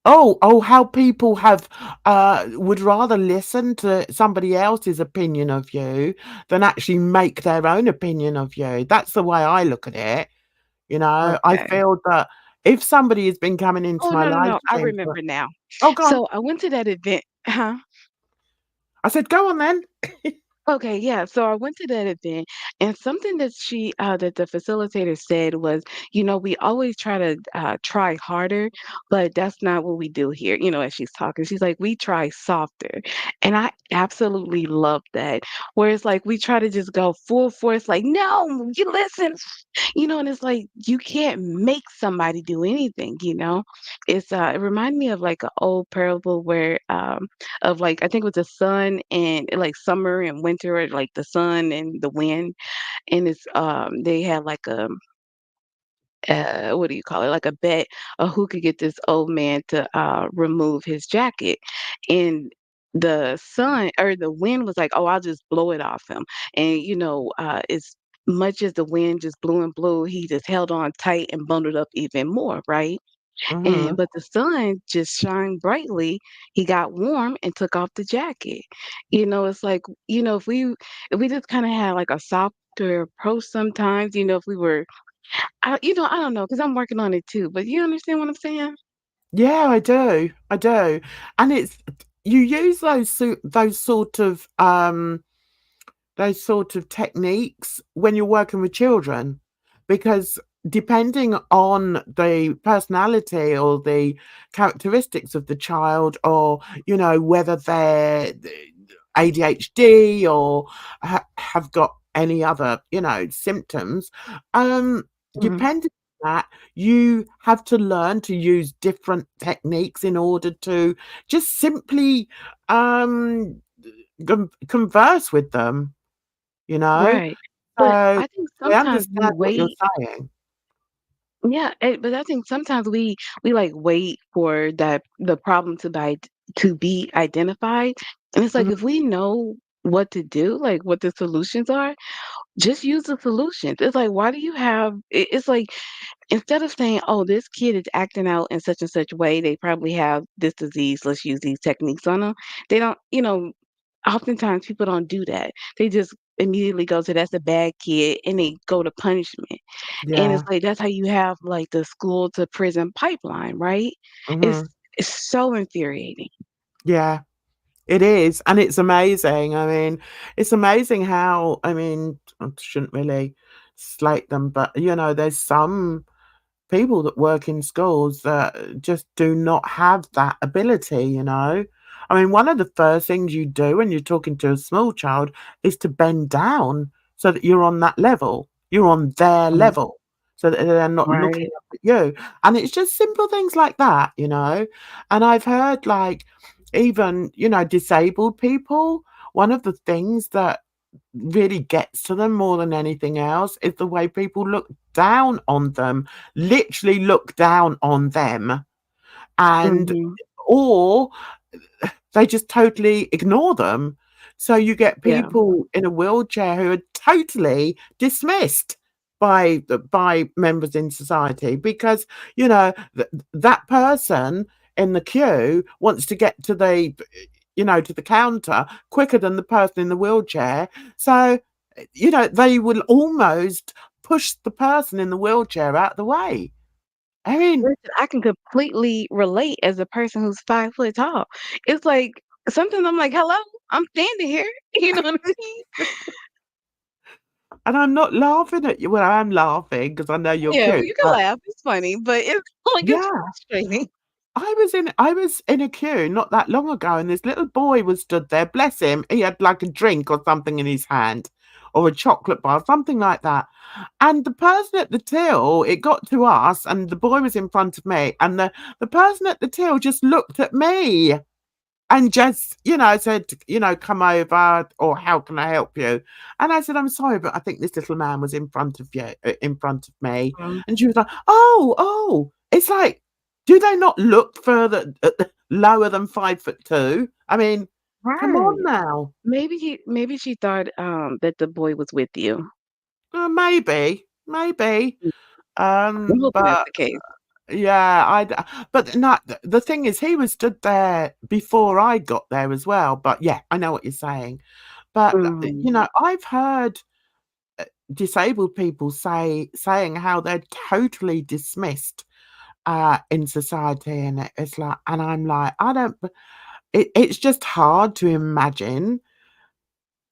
oh, how people would rather listen to somebody else's opinion of you than actually make their own opinion of you. That's the way I look at it, I Okay. feel that if somebody has been coming into Oh, my no, no, live no, I stream for remember now. oh, go on. So I went to that event. Huh? I said, "Go on then." Okay, yeah. So I went to that event, and something that that the facilitator said was, we always try to try harder, but that's not what we do here. As she's talking, she's like, we try softer, and I absolutely love that. Whereas, like, we try to just go full force, like, no, you listen, and it's like you can't make somebody do anything. It reminded me of like an old parable where of like I think it was the sun and like summer and winter, or like the sun and the wind, and they had like a what do you call it, like a bet of who could get this old man to remove his jacket, and the sun or the wind was like, oh, I'll just blow it off him, and as much as the wind just blew and blew, he just held on tight and bundled up even more, right? And Mhm. but the sun just shined brightly. He got warm and took off the jacket. It's like, if we just kind of had like a softer approach sometimes, if we were, I don't know, because I'm working on it too. But you understand what I'm saying? Yeah, I do. I do. And it's you use those sort of techniques when you're working with children, because depending on the personality or the characteristics of the child, or whether they're ADHD or have got any other symptoms, Mhm. depending on that, you have to learn to use different techniques in order to just simply um converse with them, you know? Right. But So, I think I sometimes we understand what you're wait. saying. Yeah, but I think sometimes we like wait for the problem to be identified, and it's like Mhm. if we know what to do, like what the solutions are, just use the solutions. It's like, why do you have? It's like instead of saying, "Oh, this kid is acting out in such and such way, they probably have this disease. Let's use these techniques on them." They don't, oftentimes people don't do that. They just immediately go to that's a bad kid and they go to punishment. And it's Yeah. like that's how you have like the school to prison pipeline, right? It's Mhm. it's so infuriating. Yeah. It is, and it's amazing. I mean, it's amazing how I shouldn't really slate them, but, there's some people that work in schools that just do not have that ability. I mean, one of the first things you do when you're talking to a small child is to bend down so that you're on that level. You're on their Right. level so that they're not looking Right. up at you. And it's just simple things like that. And I've heard like even, disabled people, one of the things that really gets to them more than anything else is the way people look down on them, literally look down on them, and Mhm. or they just totally ignore them. So you get Yeah. people in a wheelchair who are totally dismissed by members in society because that person in the queue wants to get to the counter quicker than the person in the wheelchair. So they will almost push the person in the wheelchair out of the way. I mean, Listen, I can completely relate as a person who's 5 foot tall. It's like sometimes I'm like, "Hello, I'm standing here." You know what I mean? and I'm not laughing at you. Well, I am laughing because I know you're Yeah, well, cute, you can but laugh. It's funny, but it's like it's yeah. frustrating. I was in a queue not that long ago, and this little boy was stood there. Bless him, he had like a drink or something in his hand, or a chocolate bar, something like that. And the person at the till, it got to us, and the boy was in front of me, and the person at the till just looked at me and just, said, come over, or how can I help you? And I said, I'm sorry, but I think this little man was in front of you, in front of me. Um, And she was like, oh, oh. It's like, do they not look further, lower than 5'2"? I mean, come on right. now. Maybe she thought, that the boy was with you. Maybe, maybe. I'm hoping that's But the case. yeah, but not the thing is, he was stood there before I got there as well. But yeah, I know what you're saying. But, Mm. I've heard disabled people saying how they're totally dismissed, in society, and it's like, and I'm like, I don't. It's just hard to imagine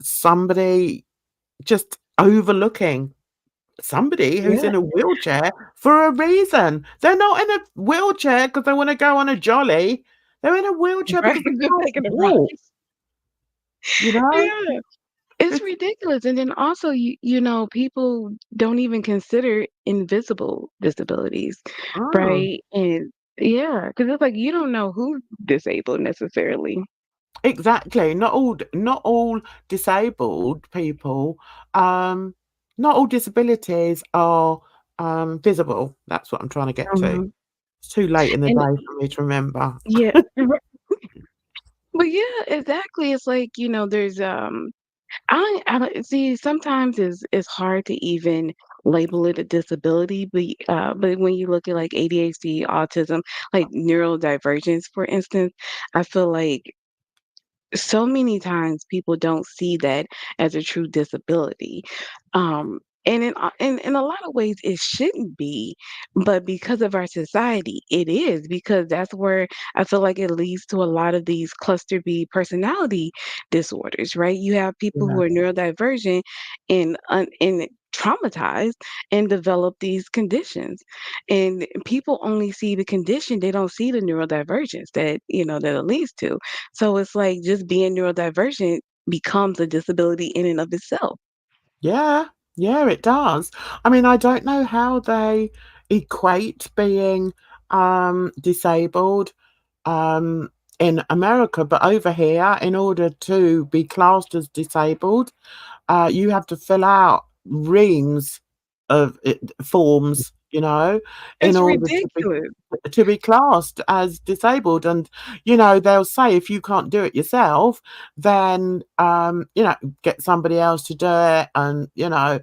somebody just overlooking somebody who's Yeah, in a wheelchair for a reason. They're not in a wheelchair because they want to go on a jolly. They're in a wheelchair right. because they Just can't taking a ride. walk, you know? Yeah. It's It's ridiculous, and then also, people don't even consider invisible disabilities, mm, right? And yeah, because it's like you don't know who's disabled necessarily. exactly. Not all disabled people, um, not all disabilities are visible. That's what I'm trying to get to. Mhm. It's too late in the And day for me to remember. yeah, but yeah, exactly. It's like, there's I don't see sometimes it's hard to even label it a disability, but when you look at like ADHD, autism, like neurodivergence, for instance, I feel like so many times people don't see that as a true disability. And in a lot of ways it shouldn't be, but because of our society, it is because that's where I feel like it leads to a lot of these cluster B personality disorders, right? You have people who are Yes. neurodivergent and traumatized and develop these conditions. And people only see the condition, they don't see the neurodivergence that it leads to. So it's like just being neurodivergent becomes a disability in and of itself. Yeah, yeah, it does. I mean, I don't know how they equate being disabled um in America, but over here, in order to be classed as disabled, you have to fill out reams of forms, in It's order ridiculous. to be classed as disabled. And they'll say if you can't do it yourself, then get somebody else to do it. And yeah,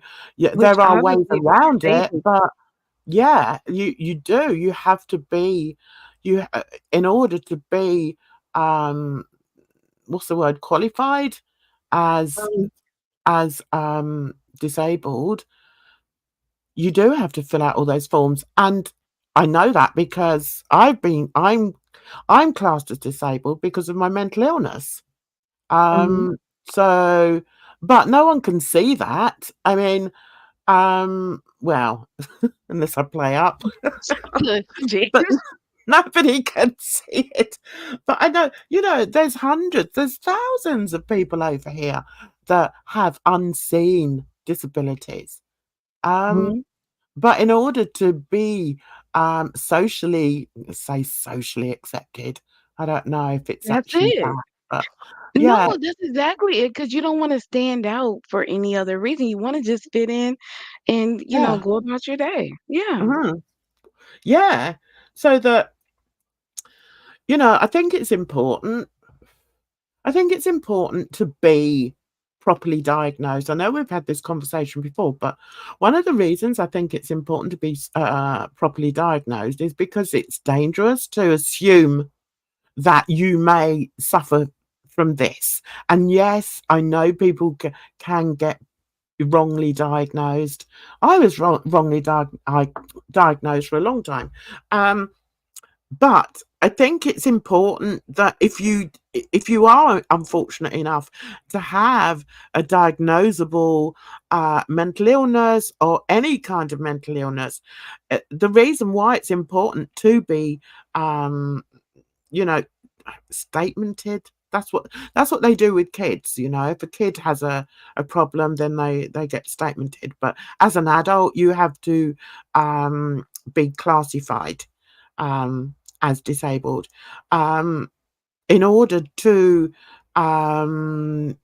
Which there are ways obviously they're around it, able. but yeah, you have to be you in order to be what's the word, qualified as Um, disabled. You do have to fill out all those forms, and I know that because I'm classed as disabled because of my mental illness. mhm. Um, so but no one can see that. I mean, well, unless I play up, Good, but Jesus. nobody can see it. But I know, there's hundreds, there's thousands of people over here that have unseen disabilities. Um, Mhm. But in order to be, socially accepted, I don't know if it's That's actually it. that, but No, yeah, that's exactly it. Because you don't wanna stand out for any other reason. You wanna just fit in and, yeah, go about your day. Yeah. mhm, yeah. So that, I think it's important. I think it's important to be properly diagnosed. I know we've had this conversation before, but one of the reasons I think it's important to be properly diagnosed is because it's dangerous to assume that you may suffer from this. And yes, I know people can get wrongly diagnosed. I was wrongly diagnosed for a long time. Um, but I think it's important that if you are unfortunate enough to have a diagnosable mental illness or any kind of mental illness, the reason why it's important to be um, you know statemented. That's what they do with kids. If a kid has a problem, then they get statemented. But as an adult, you have to be classified as disabled um, in order um,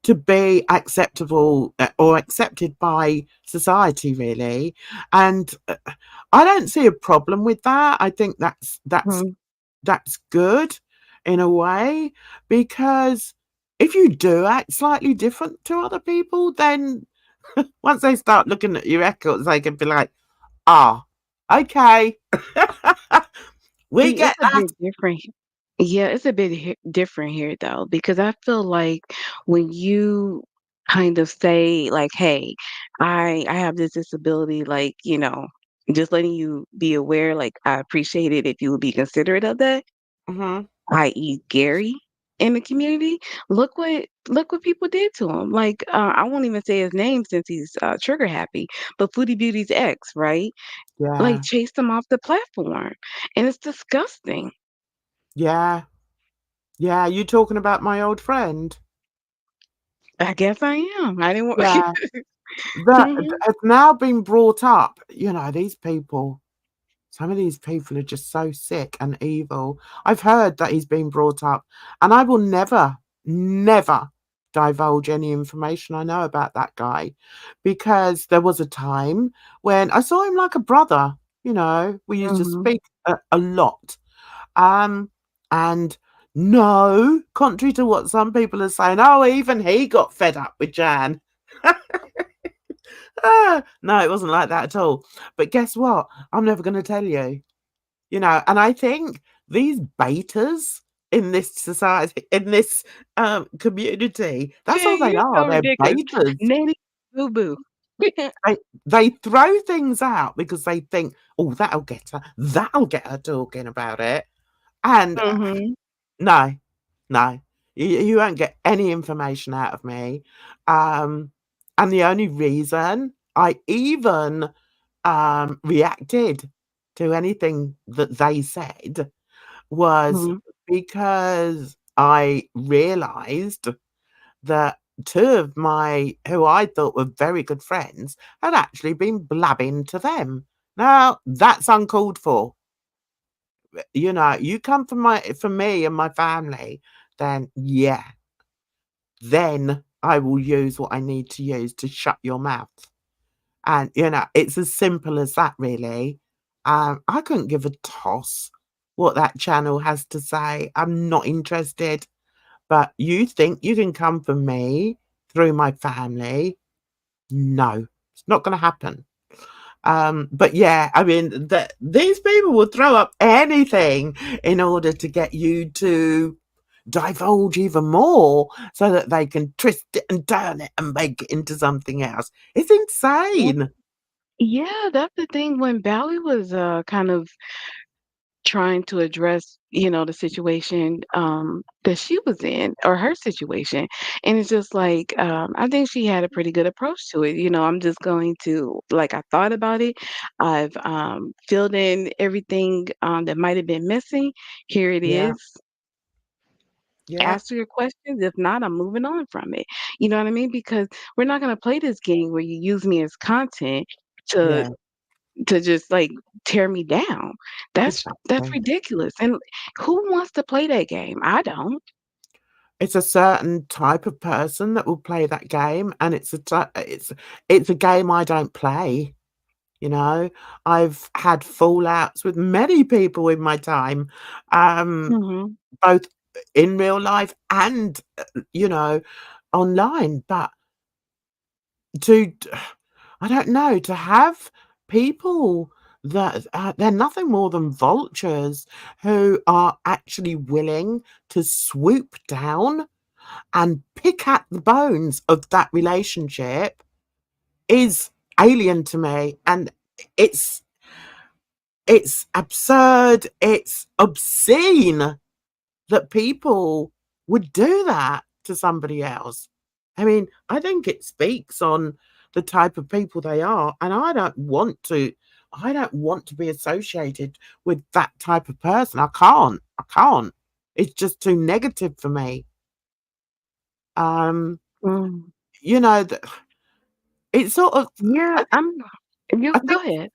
to be acceptable or accepted by society, really. And I don't see a problem with that. I think Mhm. that's good in a way, because if you do act slightly different to other people, then once they start looking at your records, they can be like, "Ah, okay, we See, get it's a that." bit different. Yeah, it's a bit different here though, because I feel like when you kind of say like, "Hey, I have this disability," like, just letting you be aware, like, I appreciate it if you would be considerate of that, Mhm. i.e., Gary. in the community, look what people did to him. Like, I won't even say his name since he's trigger happy, but Foodie Beauty's ex, right? Like Yeah. chased him off the platform, and it's disgusting. Yeah. Yeah. You talking about my old friend? I guess I am. I didn't want. Yeah. That Mhm. has now been brought up. These people, some of these people are just so sick and evil. I've heard that he's been brought up, and I will never, never divulge any information I know about that guy, because there was a time when I saw him like a brother. We used to Mhm. speak a lot. Um, and no, contrary to what some people are saying, oh, even he got fed up with Jan. No, it wasn't like that at all. But guess what? I'm never going to tell you. And I think these betas in this society, in this community, that's all Jay, they you're are. so They're ridiculous. betas. Nanny boo boo. They throw things out because they think, oh, that'll get her. That'll get her talking about it. And Mhm. no, no, you won't get any information out of me. Um, and the only reason I even reacted to anything that they said was Mhm. because I realized that two of my who I thought were very good friends had actually been blabbing to them. Now, that's uncalled for. You come from me and my family, then yeah, then I will use what I need to use to shut your mouth. And it's as simple as that, really. I couldn't give a toss what that channel has to say. I'm not interested. But you think you can come for me through my family? No, it's not going to happen. But yeah, I mean, these people will throw up anything in order to get you to divulge even more so that they can twist it and turn it and make it into something else. It's insane. Yeah, that's the thing. When Bally was kind of trying to address, the situation that she was in or her situation, and it's just like I think she had a pretty good approach to it. I'm just going to like I thought about it. I've filled in everything that might have been missing. Here it Yeah, is. yeah, Answer your questions. If not, I'm moving on from it. You know what I mean? Because we're not gonna play this game where you use me as content to yeah, just, like, tear me down. That's exactly. ridiculous, and who wants to play that game? I don't. It's a certain type of person that will play that game, and it's a game I don't play. You know, I've had fallouts with many people in my time, um, Mhm. both in real life and online. But to I don't know, to have people that they're nothing more than vultures who are actually willing to swoop down and pick at the bones of that relationship is alien to me, and it's it's absurd, it's obscene that people would do that to somebody else. I mean, I think it speaks on the type of people they are, and I don't want to be associated with that type of person. I can't. It's just too negative for me. Um, Mm. you know, th it's sort of Yeah, I think you I go think ahead.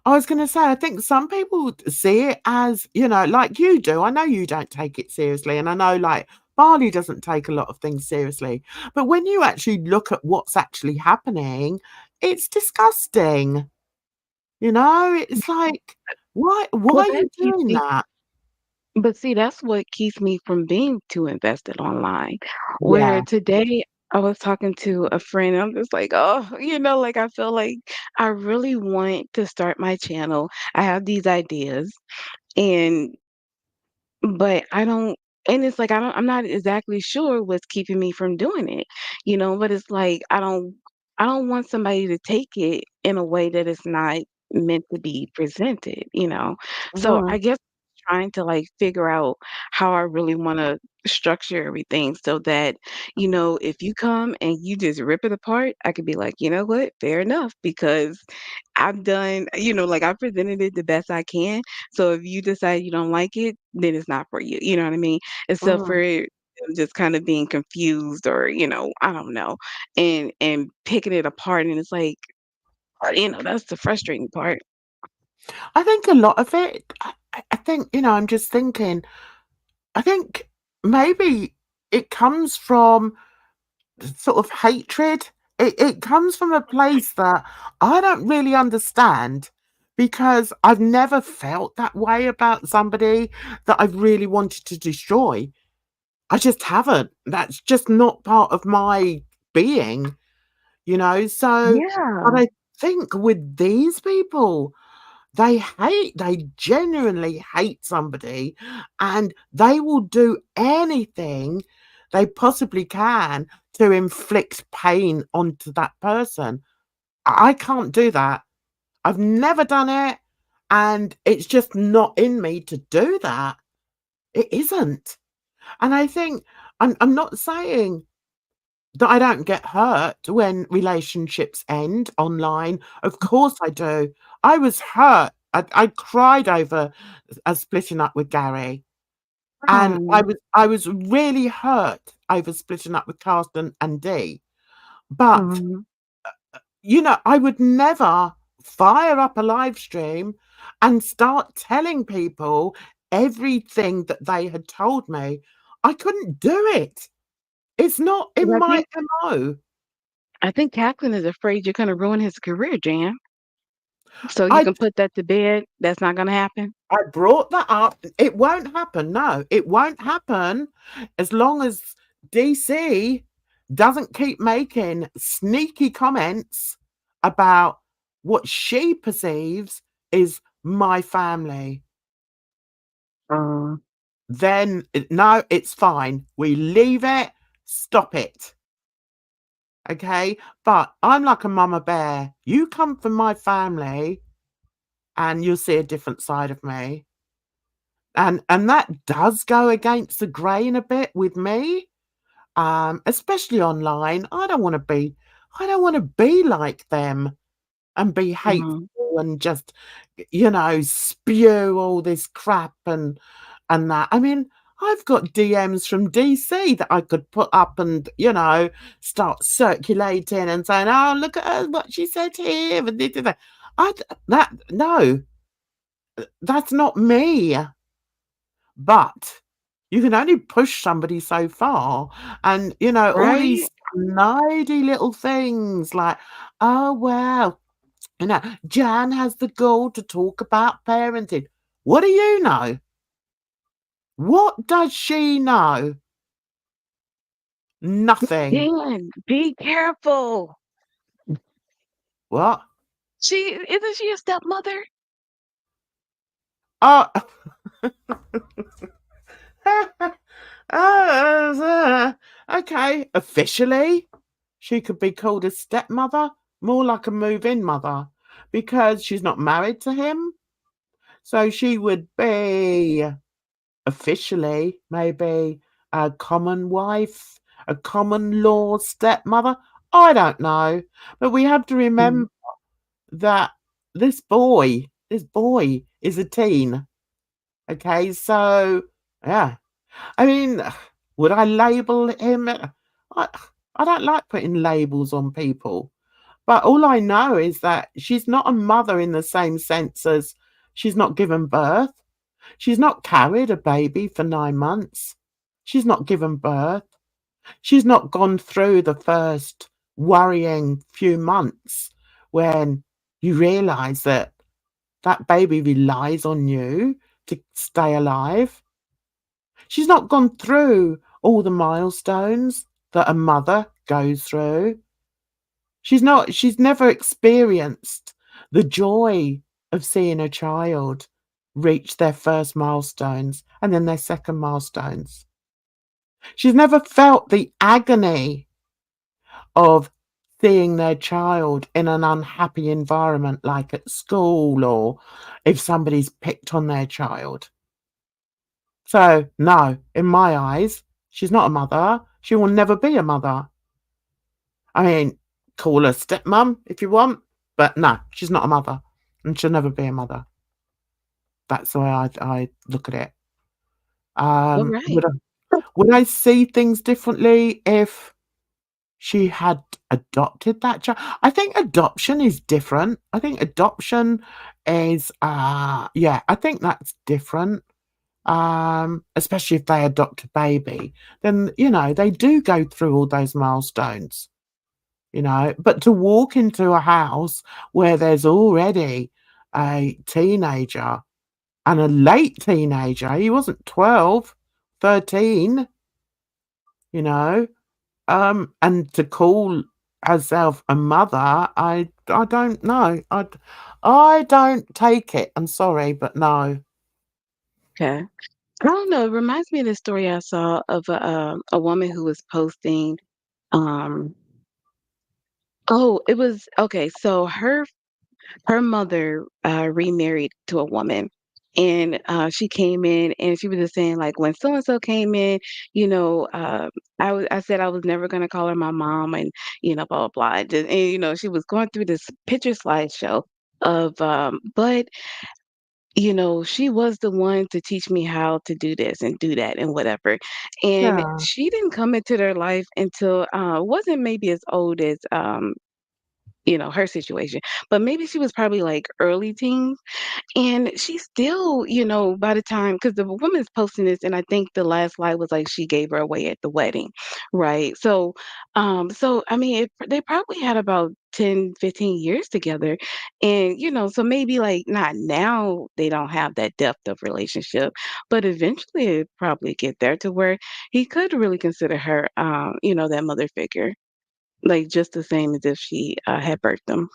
I was gonna say, I think some people see it as, like you do. I know you don't take it seriously, and I know, like, Barley doesn't take a lot of things seriously. But when you actually look at what's actually happening, it's disgusting. It's like, why Well, are that you keeps doing me that? but see, that's what keeps me from being too invested online. Where Yeah, today I was talking to a friend, and I'm just like, "Oh," like, I feel like I really want to start my channel. I have these ideas, and but I don't and it's like I'm not exactly sure what's keeping me from doing it, but it's like I don't want somebody to take it in a way that it's not meant to be presented. So mhm, I guess trying to, like, figure out how I really wanna structure everything so that, if you come and you just rip it apart, I could be like, "You know what? Fair enough," because I've done like, I presented it the best I can, so if you decide you don't like it, then it's not for you, you know what I mean? Except Mm. for them just kinda being confused or, I don't know, and picking it apart, and it's like, that's the frustrating part. I think a lot of it, I think, I'm just thinking, I think maybe it comes from sort of hatred. It comes from a place that I don't really understand because I've never felt that way about somebody that I've really wanted to destroy. I just haven't. That's just not part of my being, So, but Yeah. I think with these people, they genuinely hate somebody and they will do anything they possibly can to inflict pain onto that person. I can't do that. I've never done it, and it's just not in me to do that. It isn't. And I think I'm not saying that I don't get hurt when relationships end online. Of course I do. I was hurt. I cried over splitting up with Gary, and I Um, was I was really hurt over splitting up with Carsten and Dee. But mhm. I would never fire up a live stream and start telling people everything that they had told me. I couldn't do it. It's not 'Cause in my MO. I think Kaplan is afraid you're gonna ruin his career, Jan. So you I can put that to bed. That's not gonna happen? I brought that up. It won't happen. No, it won't happen as long as DC doesn't keep making sneaky comments about what she perceives is my family. Uh, Then no, it's fine. We leave it. Stop it. Okay. But I'm like a mama bear. You come from my family and you'll see a different side of me. And that does go against the grain a bit with me, especially online. I don't want to be like them and be hateful mhm. and just spew all this crap and that. I mean, I've got DMs from DC that I could put up and start circulating and saying, "Oh, look at her, what she said here," and this and that. That no, that's not me. But you can only push somebody so far. And, all Right? these snidey little things like, oh, well, Jan has the gall to talk about parenting. What do you know? What does she know? Nothing. Dan, be careful. What? Isn't she a stepmother? Oh, okay. Officially, she could be called a stepmother, more like a move-in mother, because she's not married to him. So she would be officially maybe a common wife, a common law stepmother. I don't know. But we have to Mm. remember that this boy is a teen. Okay, so yeah. I mean, would I label him? I don't like putting labels on people. But all I know is that she's not a mother in the same sense as she's not given birth. She's not carried a baby for 9 months. She's not given birth. She's not gone through the first worrying few months when you realize that that baby relies on you to stay alive. She's not gone through all the milestones that a mother goes through. She's never experienced the joy of seeing a child reach their first milestones and then their second milestones. She's never felt the agony of seeing their child in an unhappy environment like at school or if somebody's picked on their child. So, no, in my eyes, she's not a mother. She will never be a mother. I mean, call her stepmom if you want, but no, she's not a mother, and she'll never be a mother. That's the way I look at it. All Um, right. would I would I see things differently if she had adopted that child? I think adoption is different. I think adoption is, yeah, I think that's different. Especially if they adopt a baby, then, they do go through all those milestones, but to walk into a house where there's already a teenager and a late teenager, he wasn't 12, 13, you know, and to call herself a mother, I don't know. I don't take it. I'm sorry, but no. Okay. I don't know. It reminds me of the story I saw of a woman who was posting. Um, oh, it was okay. So her mother remarried to a woman, and she came in, and she was just saying like when so and so came in, you know, I said I was never gonna call her my mom, and blah blah blah. And she was going through this picture slideshow of but she was the one to teach me how to do this and do that and whatever. And Yeah. she didn't come into their life until wasn't maybe as old as her situation, but maybe she was probably like early teens. And she still, by the time, because the woman's posting this, and I think the last slide was like she gave her away at the wedding, right? So I mean, they probably had about 10, 15 years together. And, so maybe like not now, they don't have that depth of relationship, but eventually it probably get there to where he could really consider her, that mother figure, like just the same as if she had birthed them.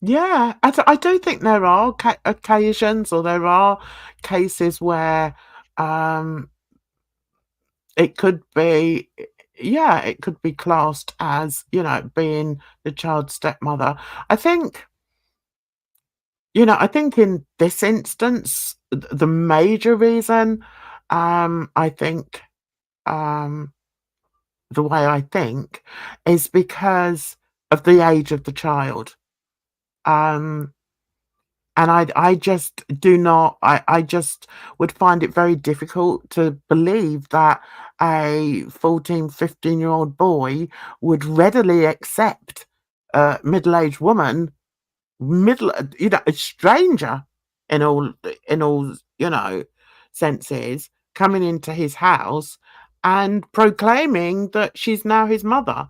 Yeah, I do think there are occasions or there are cases where um, it could be, yeah, it could be classed as, being the child's stepmother. I think, I think in this instance, the major reason, I think, um, the way I think is because of the age of the child. Um, And I just do not I just would find it very difficult to believe that a 14, 15-year-old boy would readily accept a middle-aged woman, a stranger in all, senses, coming into his house and proclaiming that she's now his mother.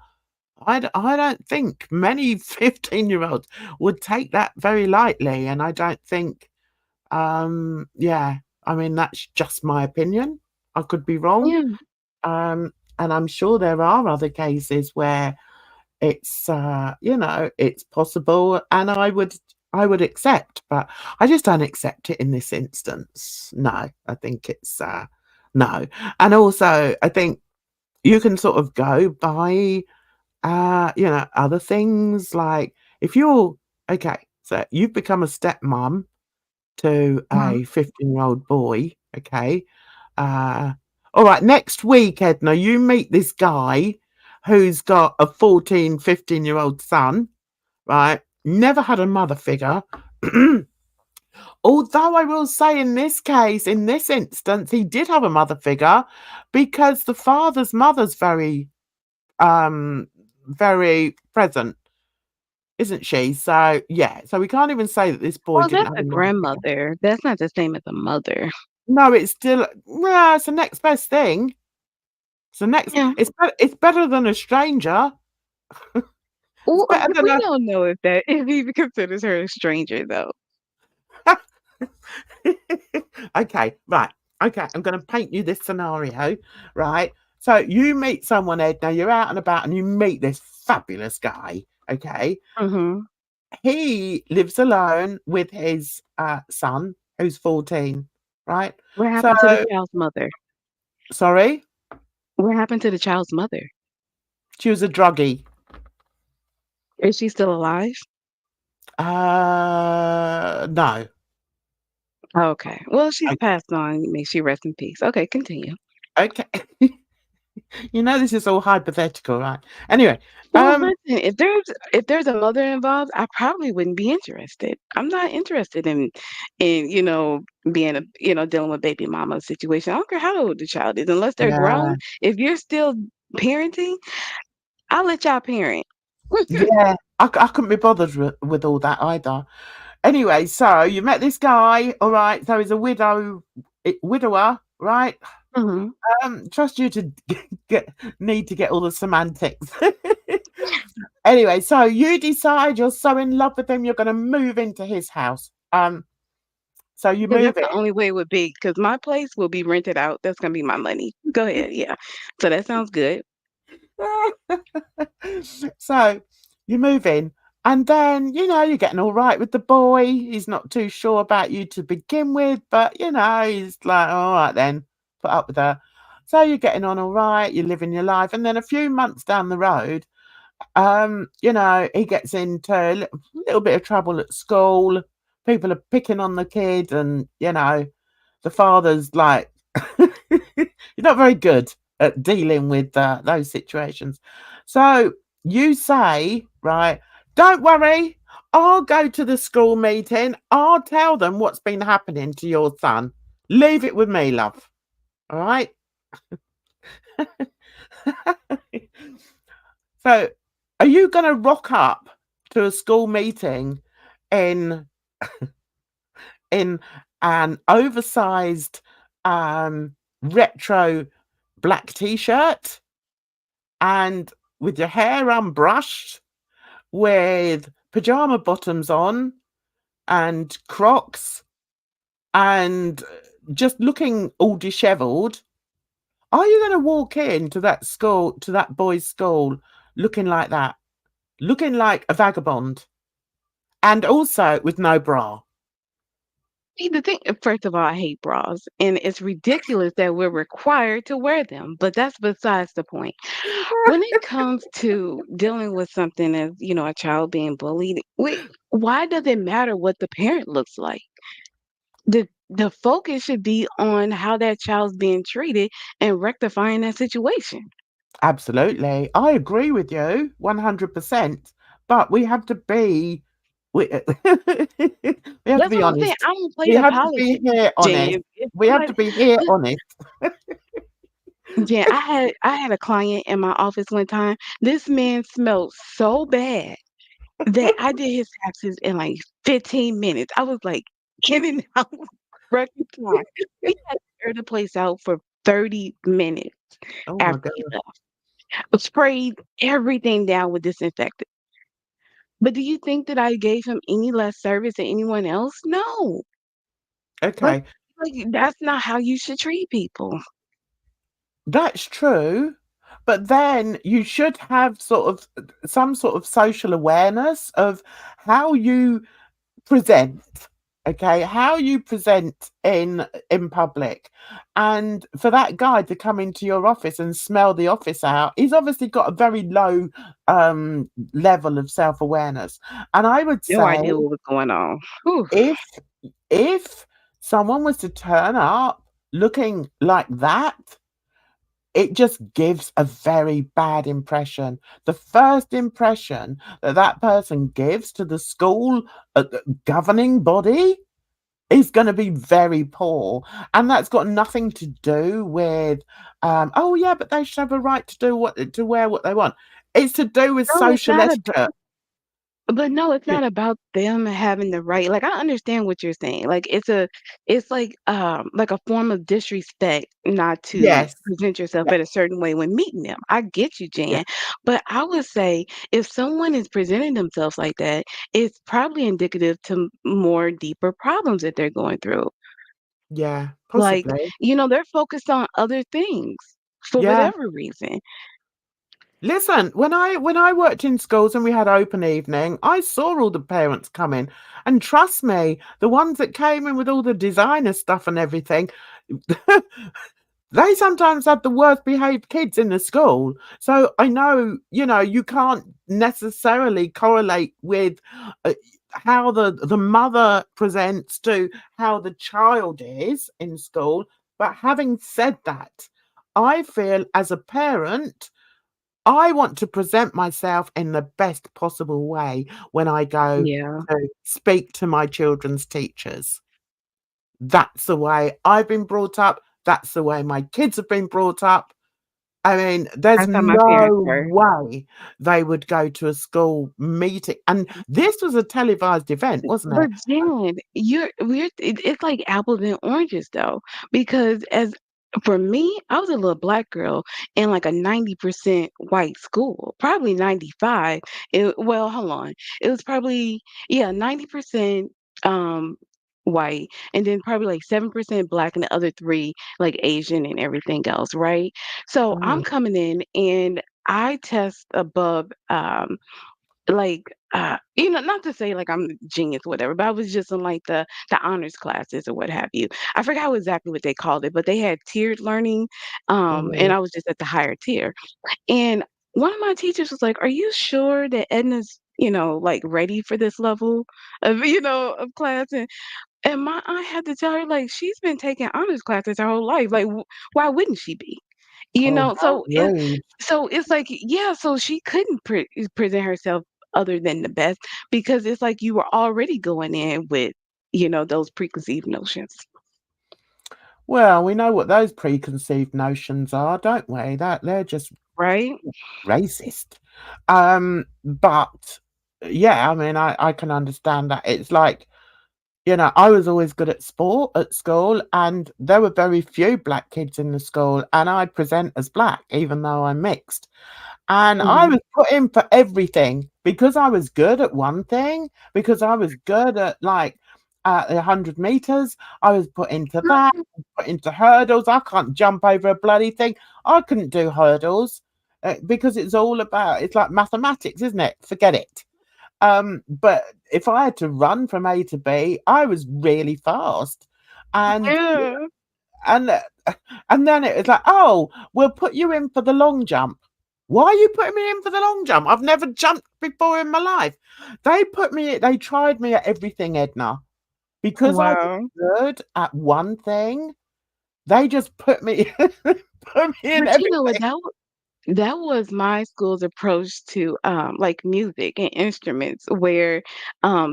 I don't think many 15-year-olds would take that very lightly, and I don't think, yeah, I mean, that's just my opinion. I could be wrong. Yeah, And I'm sure there are other cases where it's possible, and I would accept, but I just don't accept it in this instance. No, I think it's, no. And also, I think you can sort of go by other things like if you're okay, so you've become a stepmom to uh-huh. a 15-year-old boy, okay. Uh, all right, next week, Edna, you meet this guy who's got a 14, 15-year-old son, right? Never had a mother figure. Although I will say in this case, in this instance, he did have a mother figure because the father's mother's um very present, isn't she? So, yeah, so we can't even say that this boy Well, didn't that's have a a mother figure. grandmother. That's not the same as a mother. No, it's still well, it's the next best thing. Yeah. It's better than a stranger. It's Well, better than we a don't know if he even considers her a stranger, though. Okay, right. Okay, I'm gonna paint you this scenario, right? So you meet someone, Ed, now you're out and about and you meet this fabulous guy, okay? Mhm. He lives alone with his, son, who's 14, right? What So happened to the child's mother? sorry? What happened to the child's mother? She was a druggie. Is she still alive? No. Okay. Well, she's Okay. passed on. May she rest in peace. Okay, continue. Okay. You know this is all hypothetical, right? Anyway, Well, um, listen, if there's a mother involved, I probably wouldn't be interested. I'm not interested in being dealing with baby mama situation. I don't care how old the child is, unless they're yeah, grown. If you're still parenting, I'll let y'all parent. yeah. I couldn't be bothered with all that either. Anyway, so you met this guy, all right? So he's a widower, right? Mhm. Trust you to get need to get all the semantics. Anyway, so you decide you're so in love with him, you're going to move into his house. So you 'Cause move that's the only way it would be. Cause my place will be rented out. That's gonna be my money. Go ahead, yeah. So that sounds good. in. So you move in, and then you're getting all right with the boy. He's not too sure about you to begin with, but he's like, all right then, put up with her. So you're getting on all right, you're living your life, and then a few months down the road, he gets into a little bit of trouble at school. People are picking on the kid, and the father's like, you're not very good at dealing with those situations. So you say, right, don't worry, I'll go to the school meeting. I'll tell them what's been happening to your son. Leave it with me, love. All right. So, are you going to rock up to a school meeting in in an oversized retro black t-shirt and with your hair unbrushed, with pajama bottoms on and Crocs and just looking all disheveled? Are you going to walk into that school, to that boy's school, looking like that, looking like a vagabond, and also with no bra? See, the thing first of all, I hate bras, and it's ridiculous that we're required to wear them, but that's besides the point. When it comes to dealing with something as, a child being bullied, why does it matter what the parent looks like? The focus should be on how that child's being treated and rectifying that situation. Absolutely. I agree with you 100%, but we have to be we we have to That's be what I'm saying. honest. I don't play We the have to be politics, here honest. Jen. If We have to somebody be here li honest. Jen, I had a client in my office one time. This man smelled so bad that I did his taxes in, like, 15 minutes. I was like, "Get in the house, record time." We had to air the place out for 30 minutes Oh my after god. he left. Sprayed everything down with disinfectant. But do you think that I gave him any less service than anyone else? No. But, Okay. like, that's not how you should treat people. That's true, but then you should have sort of some sort of social awareness of how you present, okay, how you present in public. And for that guy to come into your office and smell the office out, he's obviously got a very low level of self-awareness. And I would No say idea what was going on. Whew. if if someone was to turn up looking like that, it just gives a very bad impression. The first impression that that person gives to the school governing body is going to be very poor, and that's got nothing to do with oh yeah, but they should have a right to do what to wear what they want. It's to do with No, it's social not etiquette. But no, it's not about them having the right like, I understand what you're saying, like, it's like a form of disrespect not to Yes. present yourself Yeah. in a certain way when meeting them. I get you, Yeah. Jan, but I would say if someone is presenting themselves like that, it's probably indicative to more deeper problems that they're going through. Yeah. Like, Possibly. they're focused on other things for Yeah. whatever reason. Listen, when I worked in schools and we had open evening, I saw all the parents come in, and trust me, the ones that came in with all the designer stuff and everything, they sometimes had the worst behaved kids in the school. So I know, you can't necessarily correlate with how the mother presents to how the child is in school. But having said that, I feel as a parent, I want to present myself in the best possible way when I go Yeah. to speak to my children's teachers. That's the way I've been brought up. That's the way my kids have been brought up. I mean, there's That's how my parents no were. way they would go to a school meeting. And this was a televised event, wasn't But it? Jen, it's like apples and oranges though, because as for me, I was a little black girl in like a 90% white school, probably 95. Well, hold on. It was probably, yeah, 90% um white, and then probably like 7% black and the other three like Asian and everything else, right? So I'm Mm, coming in and I test above like not to say like I'm genius or whatever, but I was just in like the honors classes or what have you. I forgot exactly what they called it, but they had tiered learning, and mm. I was just at the higher tier. And one of my teachers was like, "Are you sure that Edna's like ready for this level of of class?" And my aunt had to tell her like she's been taking honors classes her whole life. Like, why wouldn't she be? Oh, how rude. So it's like, yeah, so she couldn't present herself other than the best because it's like you were already going in with, those preconceived notions, Well, we know what those preconceived notions are, don't we? That they're just right? racist. But yeah, I mean, I can understand that. It's like, I was always good at sport at school, and there were very few black kids in the school, and I present as black, even though I'm mixed. And I Mhm. was put in for everything because I was good at one thing, because I was good at like 100 meters. I was put into that, put into hurdles. I can't jump over a bloody thing. I couldn't do hurdles because it's like mathematics, isn't it? Forget it. But if I had to run from A to B, I was really fast. And Yeah. and and then it was like, oh, we'll put you in for the long jump. Why are you putting me in for the long jump? I've never jumped before in my life. They tried me at everything, Edna. Because I was Wow. good at one thing, they just put me put me in But you know what? everything. That was my school's approach to, like, music and instruments where,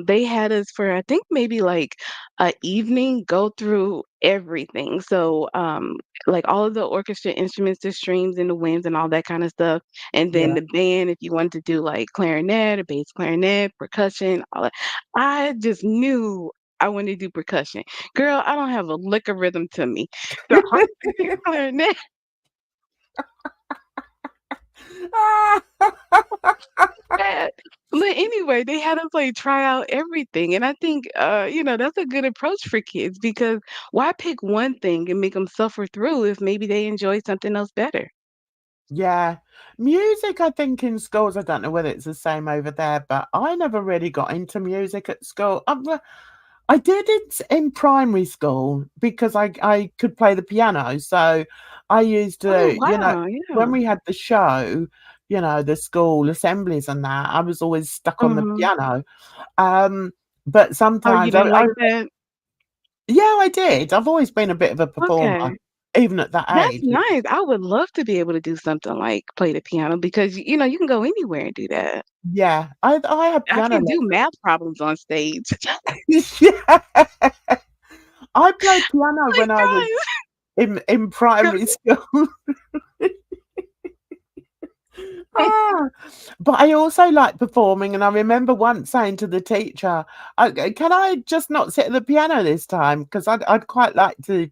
they had us for, I think, maybe, like, a evening go through everything. So, like, all of the orchestra instruments, the strings and the winds and all that kinda stuff, and then Yeah. the band, if you wanted to do, like, clarinet or bass clarinet, percussion, all that. I just knew I wanted to do percussion. Girl, I don't have a lick of rhythm to me. So, clarinet. Bad. But anyway, they had us, like, try out everything, and I think, that's a good approach for kids because why pick one thing and make them suffer through if maybe they enjoy something else better? Yeah. Music, I think in schools, I don't know whether it's the same over there, but I never really got into music at school. I did it in primary school because I could play the piano. So I used Oh, to, wow, when yeah. we had the show, the school assemblies and that, I was always stuck on the Mhm. piano. Um, but Oh, you sometimes didn't like that? yeah, I did. I've always been a bit of a performer, Okay. even at that That's age. nice. I would love to be able to do something like play the piano because, you can go anywhere and do that. Yeah, I had I piano can do lessons. math problems on stage. Yeah. I played piano Like, when I was guys, in primary school. Ah, but I also like performing, and I remember once saying to the teacher, "Can I just not sit at the piano this time? Because I'd quite like to,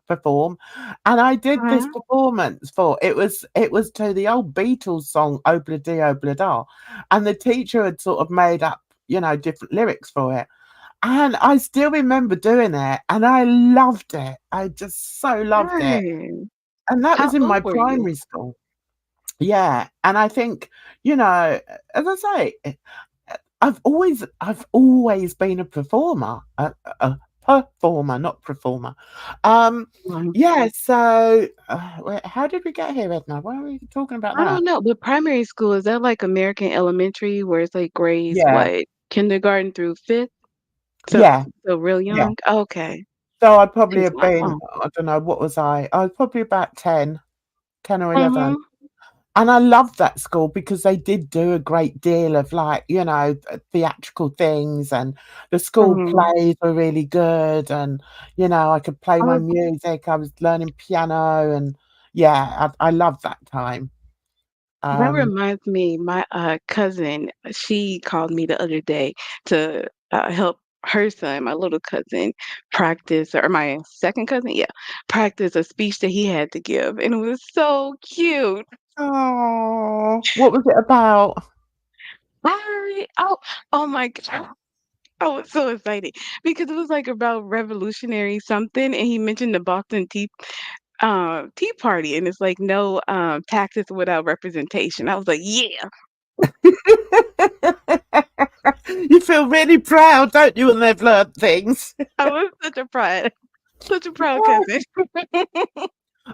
perform." And I did this uh-huh. performance for it was to the old Beatles song "Obla Di Obla Da," and the teacher had sort of made up, different lyrics for it. And I still remember doing it, and I loved it. I just so loved it, Nice. and that How was in old my were you? primary school. Yeah, and I think, you know, as I say, I've always been a performer, a performer, not performer. Um, Mhm. yeah, so, how did we get here, Edna? Why are we talking about I that? don't know, but primary school, is that like American elementary where it's like grades Yeah, what? kindergarten through 5th, so Yeah, so real yeah. young? Okay. So I'd probably Takes have a lot. been, Oh. I don't know, what was I? I was probably about 10, 10 or 11. Mhm. And I loved that school because they did do a great deal of, like, theatrical things, and the school Mhm. plays were really good, and, I could play my Oh, music. I was learning piano, and yeah, I loved that time. that Um, reminds me, my, cousin, she called me the other day to, help her son, my little cousin, practice or my second cousin? Yeah, practice a speech that he had to give, and it was so cute. oh, what was it about? I oh, oh my god. I was so excited because it was, like, about revolutionary something, and he mentioned the Boston Tea Party, and it's like, "No, taxes without representation." I was like, "Yeah." You feel really proud, don't you, when they've learned things? I was such a proud cousin.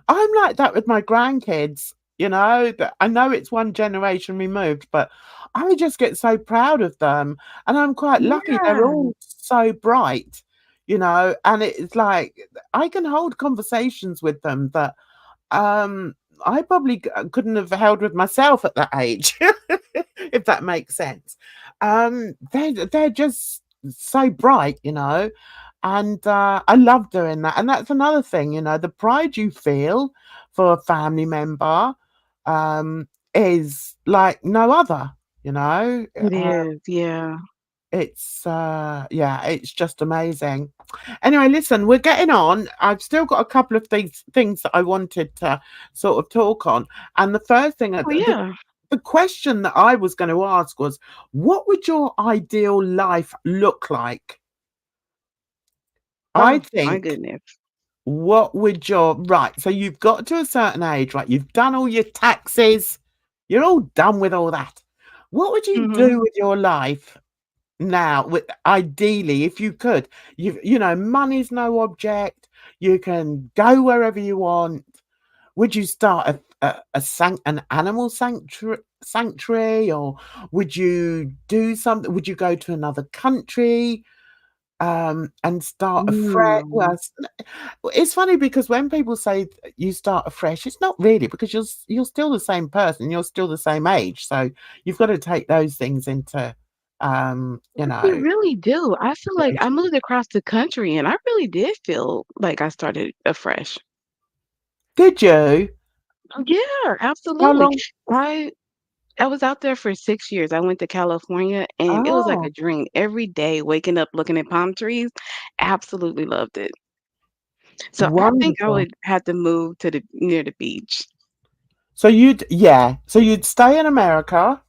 I'm like that with my grandkids, that I know it's one generation removed, but I just get so proud of them. And I'm quite lucky they're Yeah, all so bright, and it's like I can hold conversations with them that um I probably couldn't have held with myself at that age, if that makes sense. They're just so bright, and I love doing that. And that's another thing, the pride you feel for a family member is like no other, you know. it is, yeah. Yeah, it's just amazing. Anyway, listen, we're getting on. I've still got a couple of things that I wanted to sort of talk on. And the first thing, Oh, yeah. the question that I was going to ask was, what would your ideal life look like? I Oh, my think, goodness. what would your right? So you've got to a certain age, right? You've done all your taxes, you're all done with all that. What would you Mhm. do with your life now, with ideally, if you could? Money's no object. You can go wherever you want. Would you start an animal sanctuary, or would you do something? Would you go to another country, and start afresh? Well, Mm. it's funny because when people say you start afresh, it's not really, because you're still the same person, you're still the same age, so you've got to take those things into, You really do. I feel like I consideration. moved across the country, and I really did feel like I started afresh. Did you? Oh, yeah, How absolutely. long? I I was out there for 6 years. I went to California, and it was like Oh, a dream. Every day waking up, looking at palm trees, absolutely loved it. So I think I wonderful. would have to move to the near the beach. So you'd stay in America.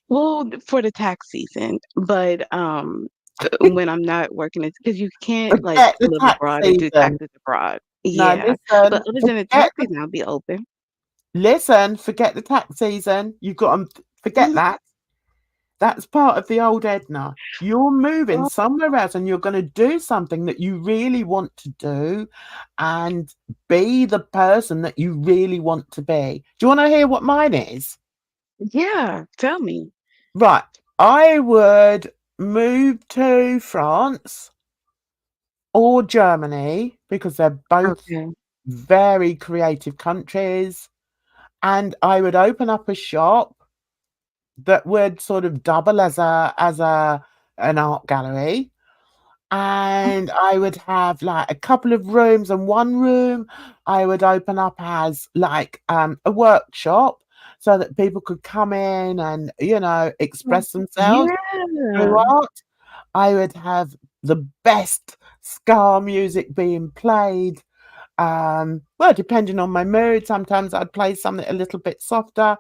Well, for the tax season, but, when I'm not working, it's because you can't, like, Forget the live tax abroad or do season. taxes abroad. No, Yeah, but listen, other than the forget tax the season, I'll be open. forget the tax season. You've got to forget Mhm. that. That's part of the old Edna. You're moving Oh, somewhere else, and you're gonna do something that you really want to do, and be the person that you really want to be. Do you wanna hear what mine is? yeah, tell me. Right. I would move to France or Germany, because they're both Okay. very creative countries, and I would open up a shop that would sort of double as an art gallery, and I would have, like, a couple of rooms, and one room I would open up as, like, a workshop, so that people could come in and, Mm. express themselves through Yeah. art. I would have the best ska music being played. Well, depending on my mood, sometimes I'd play something a little bit softer,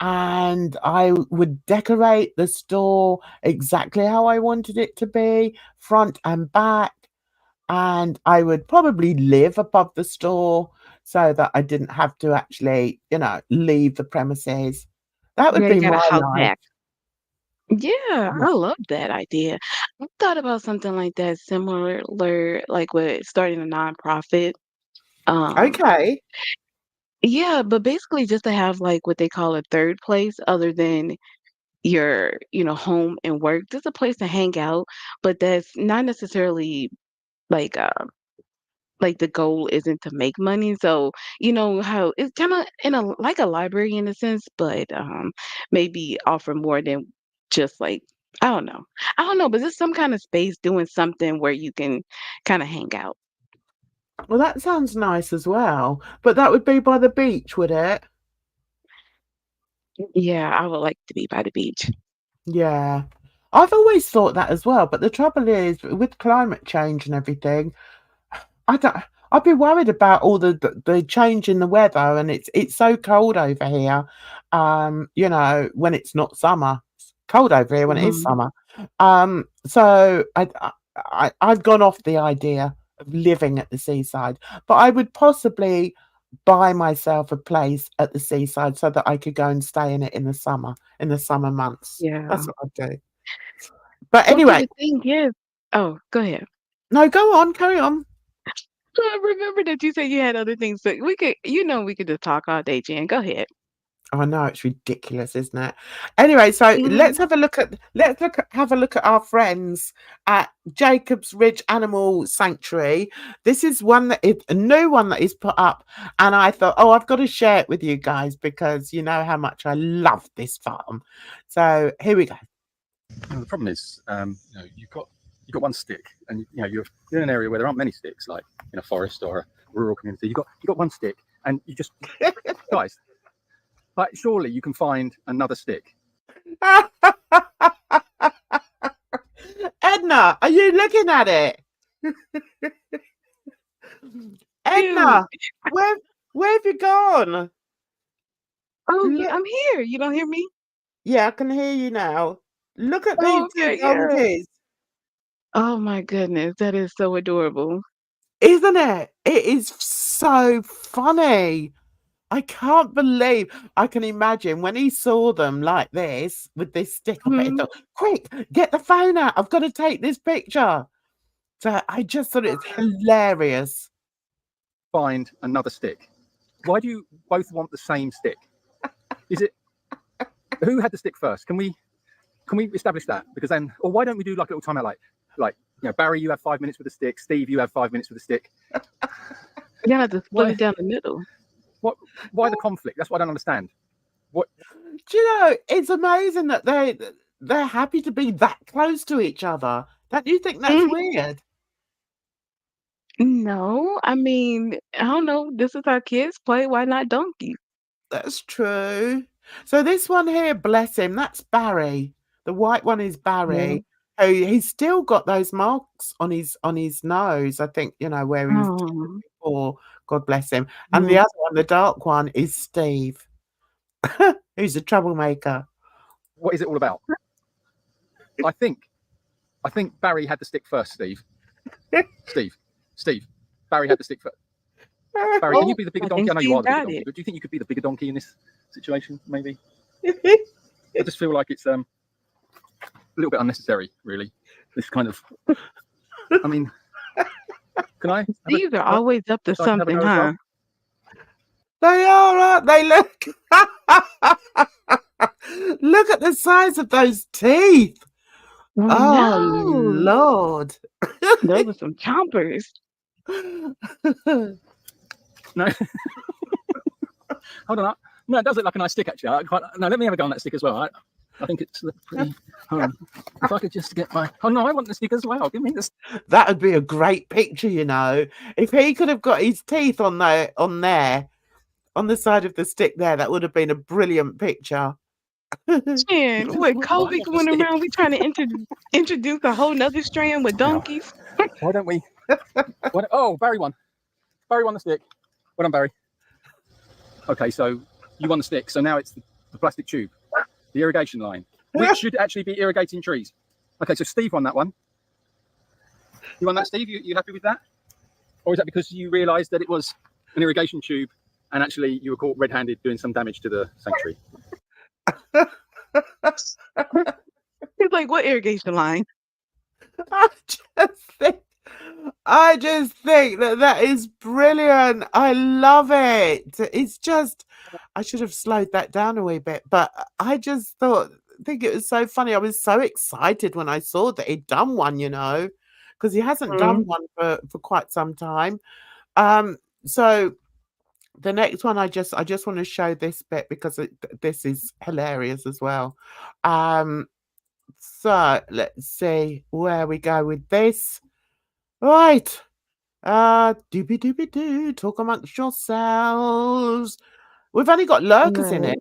and I would decorate the store exactly how I wanted it to be, front and back, and I would probably live above the store so that I didn't have to actually, leave the premises. That would Yeah, you be got a my house life. hack. Yeah, Yeah. I love that idea. I thought about something like that similar, like with starting a nonprofit. Um, Okay. yeah, but basically just to have like what they call a third place other than your, home and work. Just a place to hang out, but that's not necessarily like like the goal isn't to make money. So, you know how it's kind of in a like a library in a sense, but maybe offer more than just like I don't know. I don't know, but it's some kind of space doing something where you can kind of hang out. Well, that sounds nice as well. But that would be by the beach, would it? Yeah, I would like to be by the beach. Yeah. I've always thought that as well. But the trouble is, with climate change and everything, I don't. I'd be worried about all the change in the weather, and it's so cold over here. When it's not summer, it's cold over here when it is Mhm. summer. So I've gone off the idea of living at the seaside, but I would possibly buy myself a place at the seaside so that I could go and stay in it in the summer months. Yeah. That's what I'd do. But Well, see, anyway, the thing is, oh, go ahead. no, go on, carry on. I remember that you said you had other things, so we could just talk all day, Jen. Go ahead. I know it's ridiculous, isn't it? Anyway, so Mhm. have a look at our friends at Jacob's Ridge Animal Sanctuary. This is one that is a new one that is put up, and I thought, oh, I've got to share it with you guys because you know how much I love this farm. So here we go. The problem is, you've got one stick, and you're in an area where there aren't many sticks, like in a forest or a rural community. You've got one stick, and you just guys, like surely you can find another stick. Edna, are you looking at it? Dude. Edna, where where have you gone? Oh, yeah, Look, I'm here. You don't hear me? yeah, I can hear you now. Look at Oh, these two okay, yeah. donkeys. Oh my goodness, that is so adorable. Isn't it? It is so funny. I can't believe I can imagine when he saw them like this with this stick. I bet he Mhm. thought, quick, get the phone out. I've got to take this picture. So I just thought it's hilarious. Find another stick. Why do you both want the same stick? Is it who had the stick first? Can we establish that? Because then, or why don't we do like a little timeout, like Barry, you have 5 minutes with the stick. Steve, you have 5 minutes with the stick. You have to split Why? it down the middle. What? Why the conflict? That's what I don't understand. What? Do you know, it's amazing that they're happy to be that close to each other. Don't you think that's Mhm. weird? No, I mean, I don't know. This is how kids play. Why not donkeys? That's true. So this one here, bless him, that's Barry. The white one is Yeah. Barry. Oh, he's still got those marks on his nose. I think where he was Oh. before. God bless him. And the Mhm. other one, the dark one, is Steve, who's a troublemaker. What is it all about? I think Barry had the stick first. Steve. Barry had the stick first. Barry, can you Oh, be the bigger I donkey? think I know you Steve are the bigger got donkey, it. but do you think you could be the bigger donkey in this situation? Maybe. I just feel like it's a little bit unnecessary, really. This kind of. I mean, can I have a Steves are go? always up to So I can have a something, go as huh? well. They are, aren't they? Look. Look at the size of those teeth. I Oh know. Lord. Those are some chompers. No, hold on. No, it does look like a nice stick actually. No, let me have a go on that stick as well. I think it's pretty. Hold on. If I could just get my. Oh no, I want the stick as well. Give me this. That would be a great picture, If he could have got his teeth on there, on the side of the stick there, that would have been a brilliant picture. Man, with Oh, I COVID want the going stick. around, we trying to introduce a whole nother strand with Now, donkeys. why don't we? Oh, Barry won. Barry won the stick. Well done, Barry. Okay, so you won the stick. So now it's the plastic tube, the irrigation line, which should actually be irrigating trees. Okay, so Steve won that one. You won that, Steve? You happy with that? Or is that because you realised that it was an irrigation tube and actually you were caught red-handed doing some damage to the sanctuary? He's like, what irrigation line? I just think, I just think that is brilliant. I love it. It's just, I should have slowed that down a wee bit, but I just thought think it was so funny. I was so excited when I saw that he'd done one, you know, because he hasn't done one for quite some time. So the next one, I just want to show this bit because this is hilarious as well. So let's see where we go with this. Right. Doobie doobie doo. Talk amongst yourselves. We've only got lurkers in it,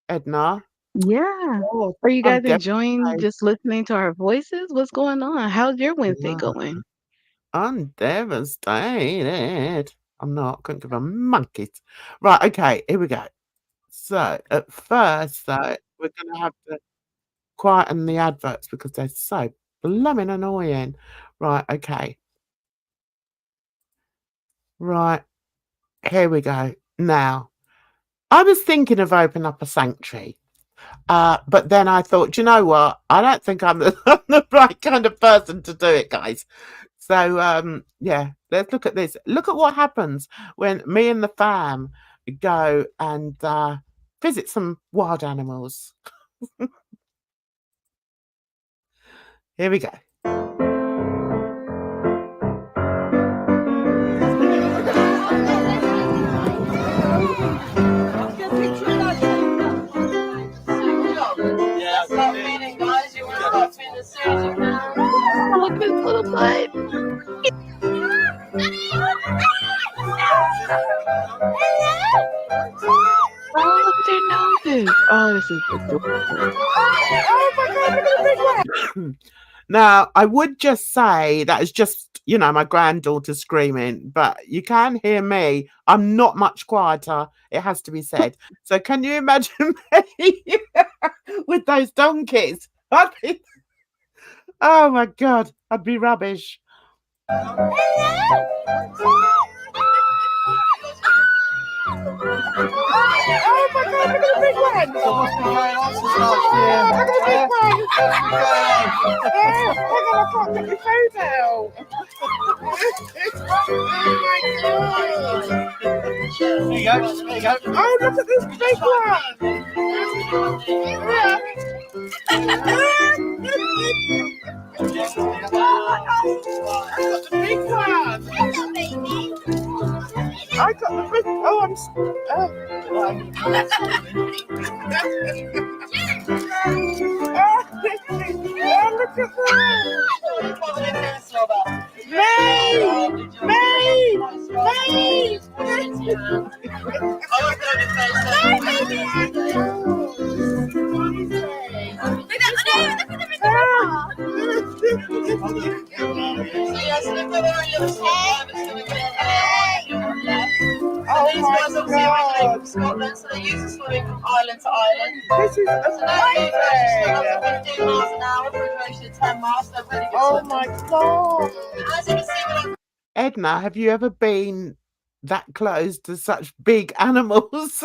Right. Edna. Yeah. Oh, Are you I'm guys enjoying devastated. just listening to our voices? What's going on? How's your Wednesday going? I'm devastated. I'm not. Couldn't give a monkey's. Right. Okay. Here we go. So at first, though, we're going to have to quieten the adverts because they're so blooming annoying. Right. Okay. Right. Here we go. Now, I was thinking of opening up a sanctuary. But then I thought, you know what? I don't think I'm the right kind of person to do it, guys. So, yeah, let's look at this. Look at what happens when me and the fam go and visit some wild animals. Here we go. Look at this little butt. Oh, look at their noses. Oh, this is adorable. Oh my God, look at the big one. Now, I would just say that is just, you know, my granddaughter screaming, but you can hear me. I'm not much quieter, it has to be said. So can you imagine me with those donkeys? Oh my God, I'd be rubbish. Oh my God, look at the big one! Look at the big one! I can't get your phone out! Oh my God! There you go. Oh, look at this big one! I got the big one! I got the big. Oh, I'm. Oh, look at that! These guys obviously originate from Scotland, so they use the swimming from island to island. This is amazing! 15 miles an hour for a duration of 10 miles, so really good. Oh my God! As you can see, Edna, have you ever been that close to such big animals?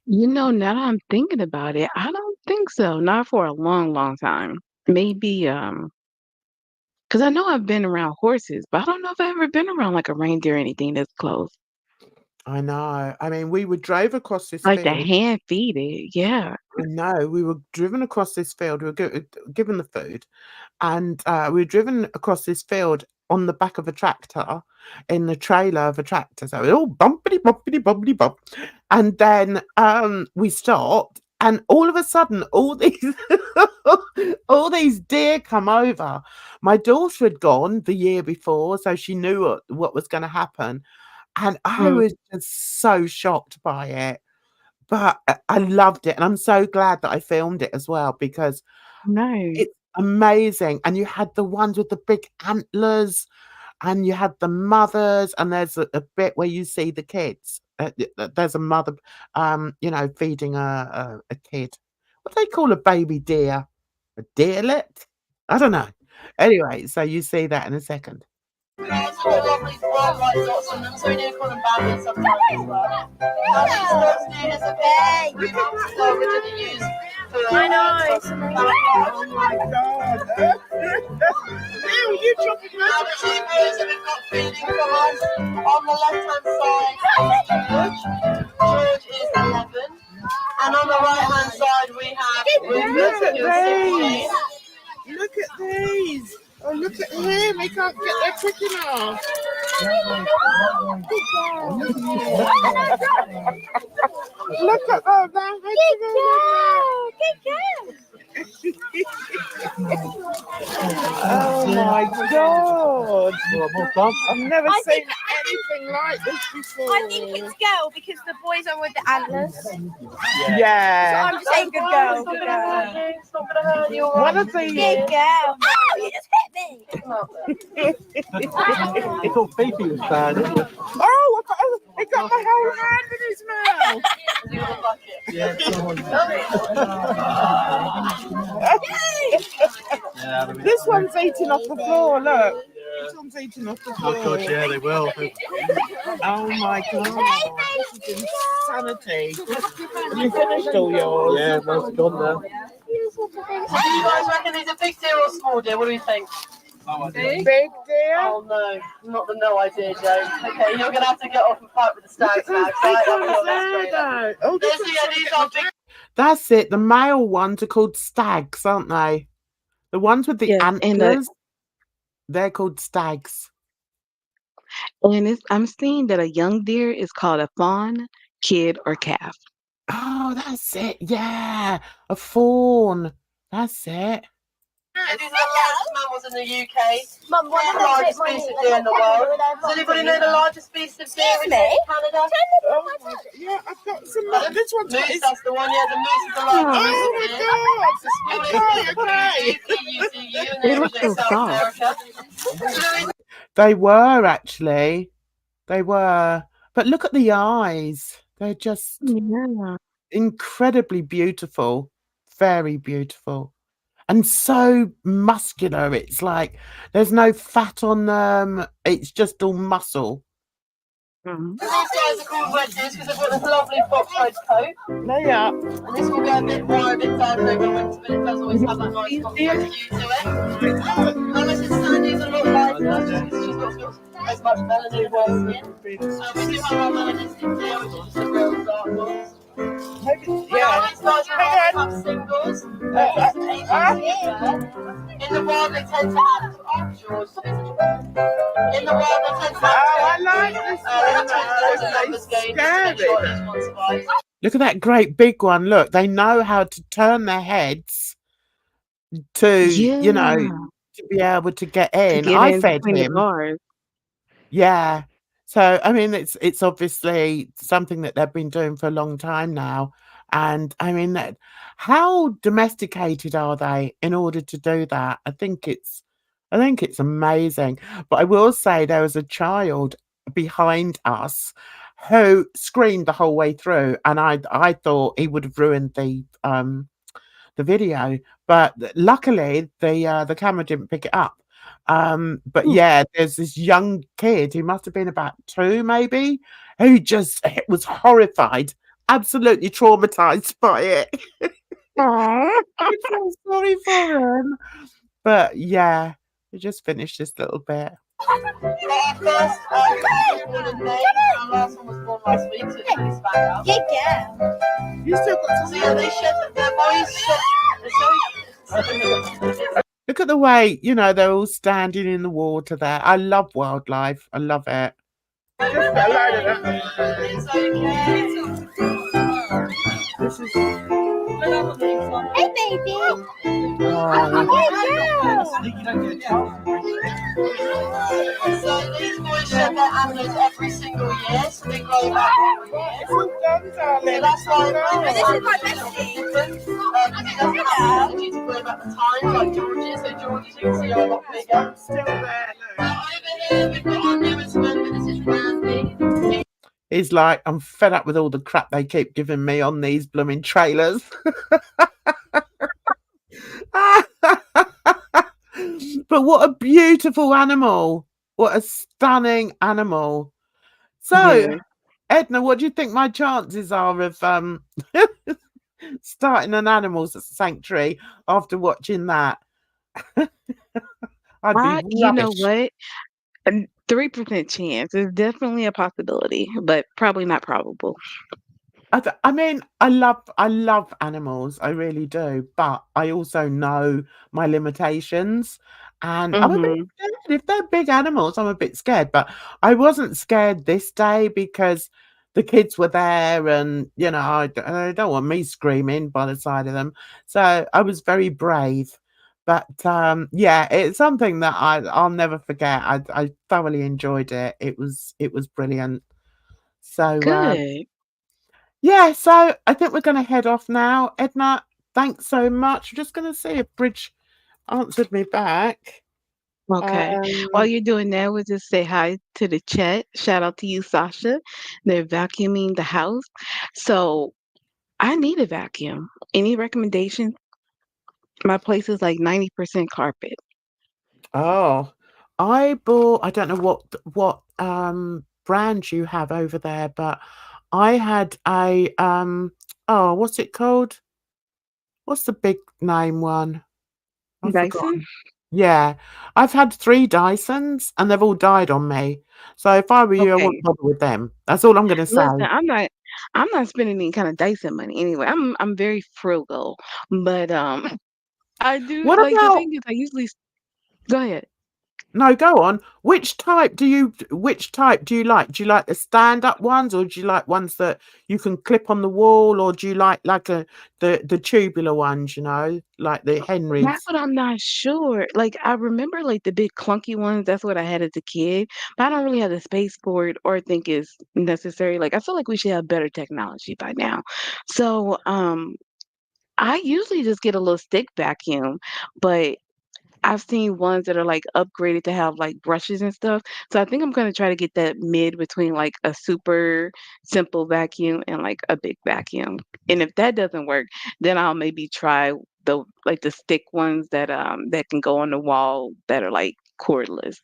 You know, now that I'm thinking about it, I don't think so. Not for a long, long time. Maybe, because I know I've been around horses, but I don't know if I've ever been around like a reindeer or anything that's close. I know. I mean, we were drove across this Like to field. hand feed it. Yeah. I know. We were driven across this field. We were given the food, and we were driven across this field on the back of a tractor, in the trailer of a tractor. So it was all bumpity, bumpity, bumpity, bump. And then we stopped, and all of a sudden, all these all these deer come over. My daughter had gone the year before, so she knew what was going to happen. And I was just so shocked by it. But I loved it, and I'm so glad that I filmed it as well because Nice. it's amazing. And you had the ones with the big antlers, and you had the mothers, and there's a bit where you see the kids. There's a mother, you know, feeding a kid. What do they call a baby deer? A deerlet? I don't know. Anyway, so you see that in a second. There's some lovely bright white dots on them, so we do call them babbies sometimes as well. These dots known as a big green mountain dog that they use for I know. Oh my God. Ew, you chopping now the two boys that we've got feeding from us on the left-hand side is George. George is 11. And on the right-hand side we Look at these. Look at these. Oh, look at him. He can't get their quick enough. Look at them. Oh my God. I've never seen anything like this before. I think it's girl because the boys are with the antlers. Yeah. I'm just saying good girl. Good girl. It's not gonna hurt you. One of these. Good girl. Oh, you just hit me. He thought Fifi was bad. Oh, he got my whole hand in his mouth. Yeah, This one's eating off the floor, look. This one's eating off the floor. Oh God, yeah, they will. Oh my God. This is insanity. Have you finished all yours? Yeah, most gone now. Do you guys reckon these are big deer or small deer? What do you think? Big deer? Oh no, not the no idea, Joe. Okay, you're gonna have to get off and fight with the stags now. Oh, These are big. that's it. The male ones are called stags, aren't they? The ones with the Yes, and antlers, they're called stags. I'm seeing that a young deer is called a fawn, kid, or calf. Oh, that's it. Yeah, a fawn. That's it. These are the largest mammals in the UK. Mum, what They're the largest species of deer in the world. Does anybody know the largest species of deer in Canada? Oh my God. Yeah, I've got some. This one's got Moose, his. that's the one. Yeah, the moose is the largest. Oh my God. They look so soft. They were actually. They were. But look at the eyes. They're just Yeah. incredibly beautiful. Very beautiful. And so muscular. It's like there's no fat on them. It's just all muscle. Mhm. These guys are called wedges because they've got this lovely fox-eyed coat. They are. And this will get a bit more, a bit darker over winter, but it does always have that nice fox-eyed hue to it. Alice is Sandy's a lot lighter just because she's not got as much melanin in her skin. We do have our melanistic deer, which is just a real dark ones. Yeah. These guys are have singles. In the wild, they tend to have George. In the wild, they tend to have. Oh, I like this one. Scary. Look at that great big one. Look, they know how to turn their heads to, you know, to be able to get in. I fed him. Yeah. So, I mean, it's obviously something that they've been doing for a long time now. And I mean, how domesticated are they in order to do that? I think it's amazing. But I will say there was a child behind us who screamed the whole way through, and I thought he would have ruined the video. But luckily the camera didn't pick it up. But yeah, there's this young kid who must have been about 2 maybe, who just was horrified, absolutely traumatized by it. I feel sorry for him. But yeah, we just finished this little bit. Our first born in May, our last one was born last week, so it's really spat out. Yeah. You still got So yeah, they shed their boys shed. Look at the way, you know, they're all standing in the water there. I love wildlife. I love it. Just a load of them. It's okay. This is... Hey, baby. So these boys shed their antlers every single year, so they grow back every year. It's all done, darling. So that's why This is my bestie. because it doesn't have the ability to grow back the time like George's. So George's, you can see, are a lot bigger. Still there, look. Over here, we've got our newest member. This is Randy. He's like, I'm fed up with all the crap they keep giving me on these blooming trailers. But what a beautiful animal. What a stunning animal. So, Edna, what do you think my chances are of starting an animals sanctuary after watching that? I'd be you know rubbish. what? A 3% chance is definitely a possibility, but probably not probable. I mean, I love animals, I really do, but I also know my limitations, and I'm a bit Mhm. scared. If they're big animals, I'm a bit scared, but I wasn't scared this day because the kids were there and, I don't want me screaming by the side of them, so I was very brave. But, yeah, it's something that I'll never forget. I thoroughly enjoyed it. It was brilliant. So, Good. yeah, so I think we're going to head off now. Edna, thanks so much. I'm just going to see if Bridge answered me back. Okay. While Um, you're doing that, we'll just say hi to the chat. Shout out to you, Sasha. They're vacuuming the house. So I need a vacuum. Any recommendations? My place is like 90% carpet. oh, I don't know what brand you have over there, but I had oh, what's it called? What's the big name one? I've Dyson? forgotten. Yeah, I've had 3 Dysons and they've all died on me. So if I were you, I wouldn't Okay. bother with them. That's all I'm gonna Listen, say. I'm not spending any kind of Dyson money anyway. I'm very frugal. But I do What like the about thing is I usually go ahead. No, go on. Which type do you like? Do you like the stand-up ones, or do you like ones that you can clip on the wall, or do you like the tubular ones, like the That's Henrys? what I'm not sure. Like, I remember, like, the big clunky ones, that's what I had as a kid, but I don't really have the space for it or think it's necessary. Like, I feel like we should have better technology by now. So, I usually just get a little stick vacuum, but I've seen ones that are, like, upgraded to have, like, brushes and stuff. So I think I'm gonna try to get that mid between, like, a super simple vacuum and, like, a big vacuum. And if that doesn't work, then I'll maybe try the stick ones that can go on the wall that are, like, cordless.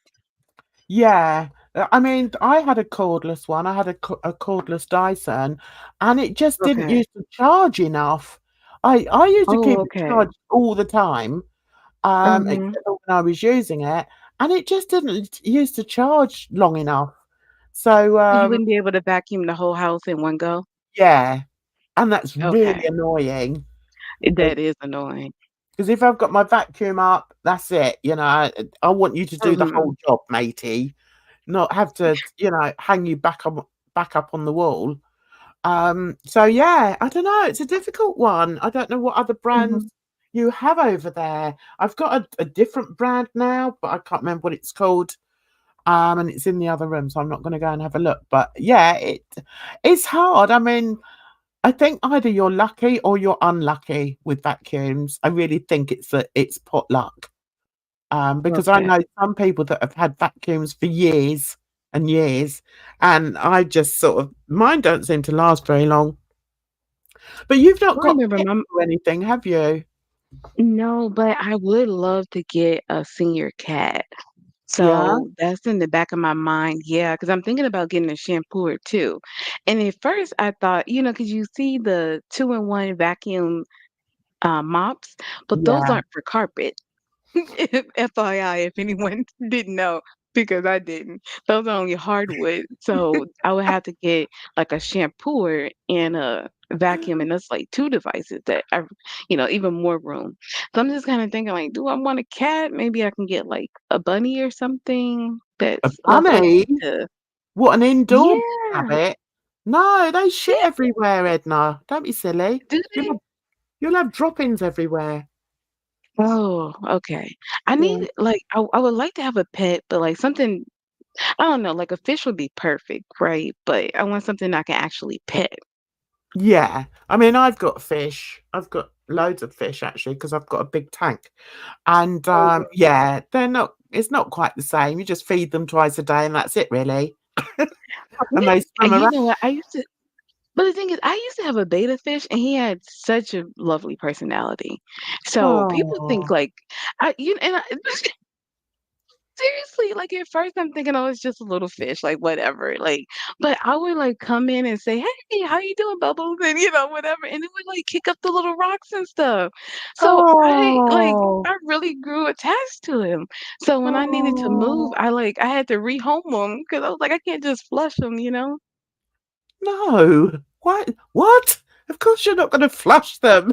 Yeah. I mean, I had a cordless one. I had a cordless Dyson, and it just didn't Okay. use to charge enough. I used to Oh, keep it okay. charged all the time, Mhm. except for when I was using it, and it just didn't use to charge long enough. So, You wouldn't be able to vacuum the whole house in one go? yeah, and that's really Okay. annoying That is annoying. because if I've got my vacuum up, that's it. I want you to do the Mhm. whole job, matey, not have to, hang you back up on the wall. So yeah, I don't know. It's a difficult one. I don't know what other brands Mhm. you have over there. I've got a different brand now, but I can't remember what it's called. And it's in the other room, so I'm not going to go and have a look. But yeah, it's hard. I mean, I think either you're lucky or you're unlucky with vacuums. I really think it's pot luck. Because I Okay. know some people that have had vacuums for years and years, and I just sort of mine don't seem to last very long. But you've not I got remember pets my or anything, have you? No, but I would love to get a senior cat. Yeah, So that's in the back of my mind. Yeah, because I'm thinking about getting a shampooer too. And at first I thought, because you see the two-in-one vacuum mops, but those yeah. aren't for carpet. FYI, if anyone didn't know, because I didn't. Those are only hardwood. So I would have to get like a shampooer and a vacuum, and that's like two devices that are, even more room. So I'm just kind of thinking like, do I want a cat? Maybe I can get like a bunny or something A that's less bunny? likely to. What, an indoor Yeah. habit? No, they shit Yeah. everywhere, Edna. Don't be silly. Do You'll they? have you'll have droppings everywhere. Oh, okay. I Yeah. need like I would like to have a pet, but like something I don't know, like a fish would be perfect, right? But I want something I can actually pet. Yeah. I mean, I've got fish. I've got loads of fish actually because I've got a big tank. And Oh, yeah, it's not quite the same. You just feed them twice a day and that's it really. And they swim you around. know what? But the thing is, I used to have a beta fish, and he had such a lovely personality. So people think Oh, like, seriously, like at first I'm thinking, oh, it's just a little fish, like whatever, like. But I would like come in and say, hey, how you doing, Bubbles, and whatever, and it would like kick up the little rocks and stuff. So oh, I really grew attached to him. So when I needed to move, oh, I had to rehome him because I was like, I can't just flush him. no. What? What? Of course you're not going to flush them.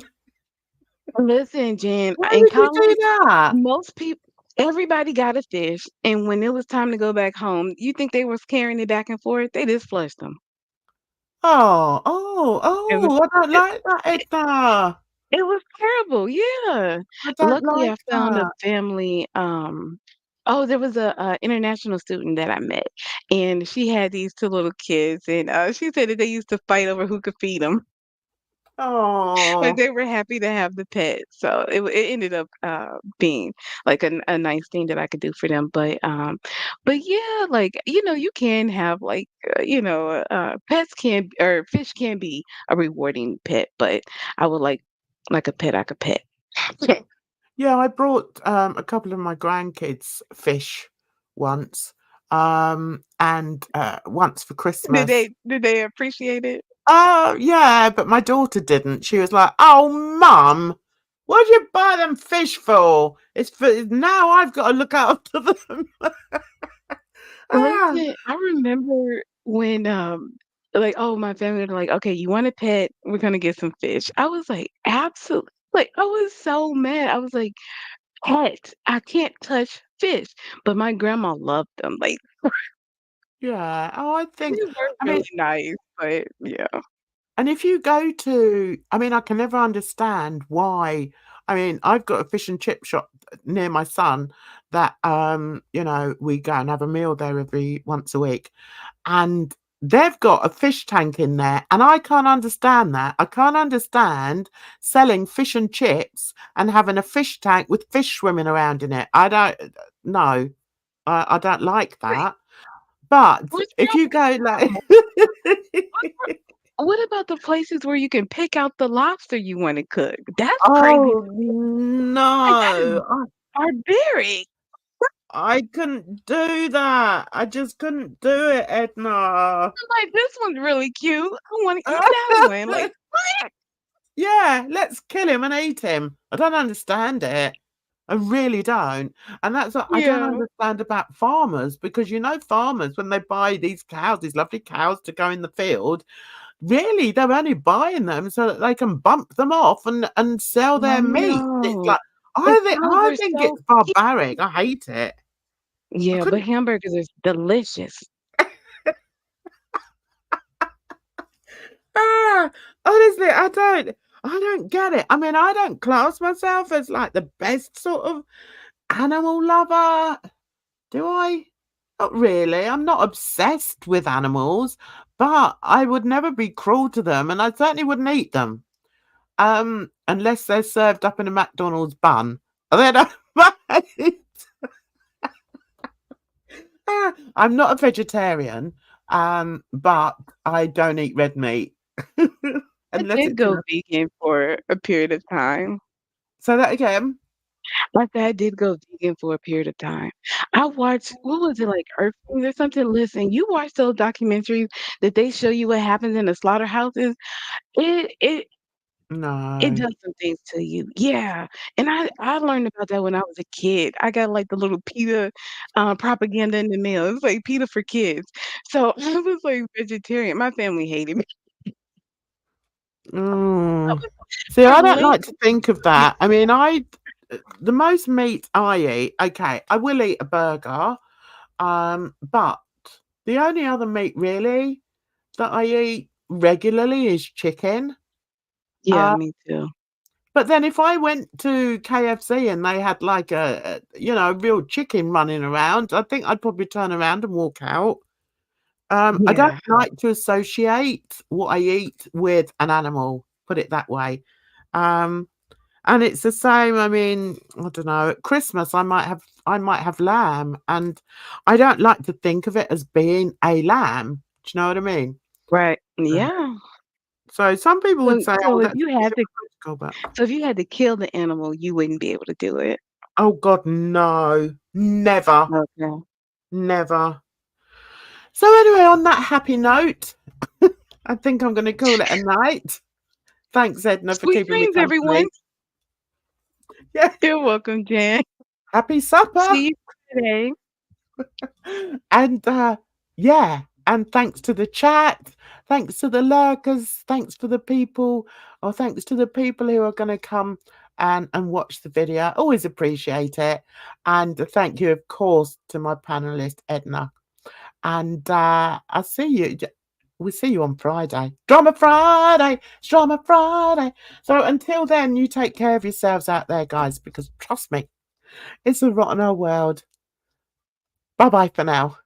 Listen, Jen, Why in would you do college, that? most people, everybody got a fish, and when it was time to go back home, you think they was carrying it back and forth? They just flushed them. Oh, It was I don't it, like that, Edna. it was terrible. Yeah. I don't Luckily, I like found a that. family. Oh, there was a international student that I met, and she had these two little kids, and she said that they used to fight over who could feed them. But Oh, they were happy to have the pet, so it ended up, being, like, a nice thing that I could do for them, but yeah, like, you can have, like, pets can or fish can be a rewarding pet, but I would like a pet I could pet. yeah, I brought a couple of my grandkids fish once, and once for Did Christmas. they appreciate it? Oh, yeah, but my daughter didn't. She was like, "Oh, Mum, what'd you buy them fish for? It's for now I've got to look after them." Ah, Listen, I remember when, like, oh, my family were like, "Okay, you want a pet? We're gonna get some fish." I was like, "Absolutely!" Like, I was so mad. I was like, "Pet, I can't touch fish," but my grandma loved them. Like, yeah. Oh, they were I really mean, nice, but yeah. and if you go to, I mean, I can never understand why. I mean, I've got a fish and chip shop near my son that, we go and have a meal there every once a week. And they've got a fish tank in there, and I can't understand that. I can't understand selling fish and chips and having a fish tank with fish swimming around in it. I don't no, I don't like Wait, that. But what's if wrong you with go like them? What about the places where you can pick out the lobster you wanna cook? That's crazy. oh Like, that is no, barbaric. I couldn't do that. I just couldn't do it, Edna. I'm like, "This one's really cute. I wanna eat that one." Like, what? Yeah, let's kill him and eat him. I don't understand it. I really don't. And that's what I don't Yeah. understand about farmers, because farmers, when they buy these cows, these lovely cows to go in the field, really they're only buying them so that they can bump them off and sell I their meat. It's know. like The cows I are think so it's cute. barbaric. I hate it. I Yeah, but couldn't hamburgers are delicious. ah, honestly, I don't get it. I mean, I don't class myself as like the best sort of animal lover. Do I? Not really. I'm not obsessed with animals, but I would never be cruel to them, and I certainly wouldn't eat them. Unless they're served up in a McDonald's bun. Then I might. I'm not a vegetarian, but I don't eat red meat. I Unless did it's in go a vegan for a period of time. say that again? My dad did go vegan for a period of time. I watched what was it, like, Earthlings or something? Listen, you watch those documentaries that they show you what happens in the slaughterhouses, it it it No. does some things to you. Yeah, and I learned about that when I was a kid. I got, like, the little PETA, propaganda in the mail. It was like PETA for kids. So, I was, like, vegetarian. My family hated me. I Mm. was See, I I don't like linked to think of that. I mean, the most meat I eat, okay, I will eat a burger, but the only other meat really that I eat regularly is chicken. Yeah, Uh, me too. but then if I went to KFC and they had like a real chicken running around, I think I'd probably turn around and walk out. I don't Yeah, like to associate what I eat with an animal, put it that way. Um, and it's the same, I mean, I don't know, at Christmas I might have lamb, and I don't like to think of it as being a lamb. Do you know what I mean? right. Uh, Yeah. So some people would So say, so "Oh, if that's you a bit had to hypocritical," but so if you had to kill the animal, you wouldn't be able to do it. oh God, no. Never. Okay. Never. So anyway, on that happy note, I think I'm gonna call it a night. Thanks, Edna, for Sweet keeping me dreams, everyone. company. Yeah. You're welcome, Jan. Happy supper. See you today. And yeah, And thanks to the chat, thanks to the lurkers, thanks for the people, or thanks to the people who are going to come and watch the video. I always appreciate it. And thank you, of course, to my panelist, Edna. And I'll see you. We'll see you on Friday. Drama Friday! It's Drama Friday! So until then, you take care of yourselves out there, guys, because trust me, it's a rotten old world. Bye-bye for now.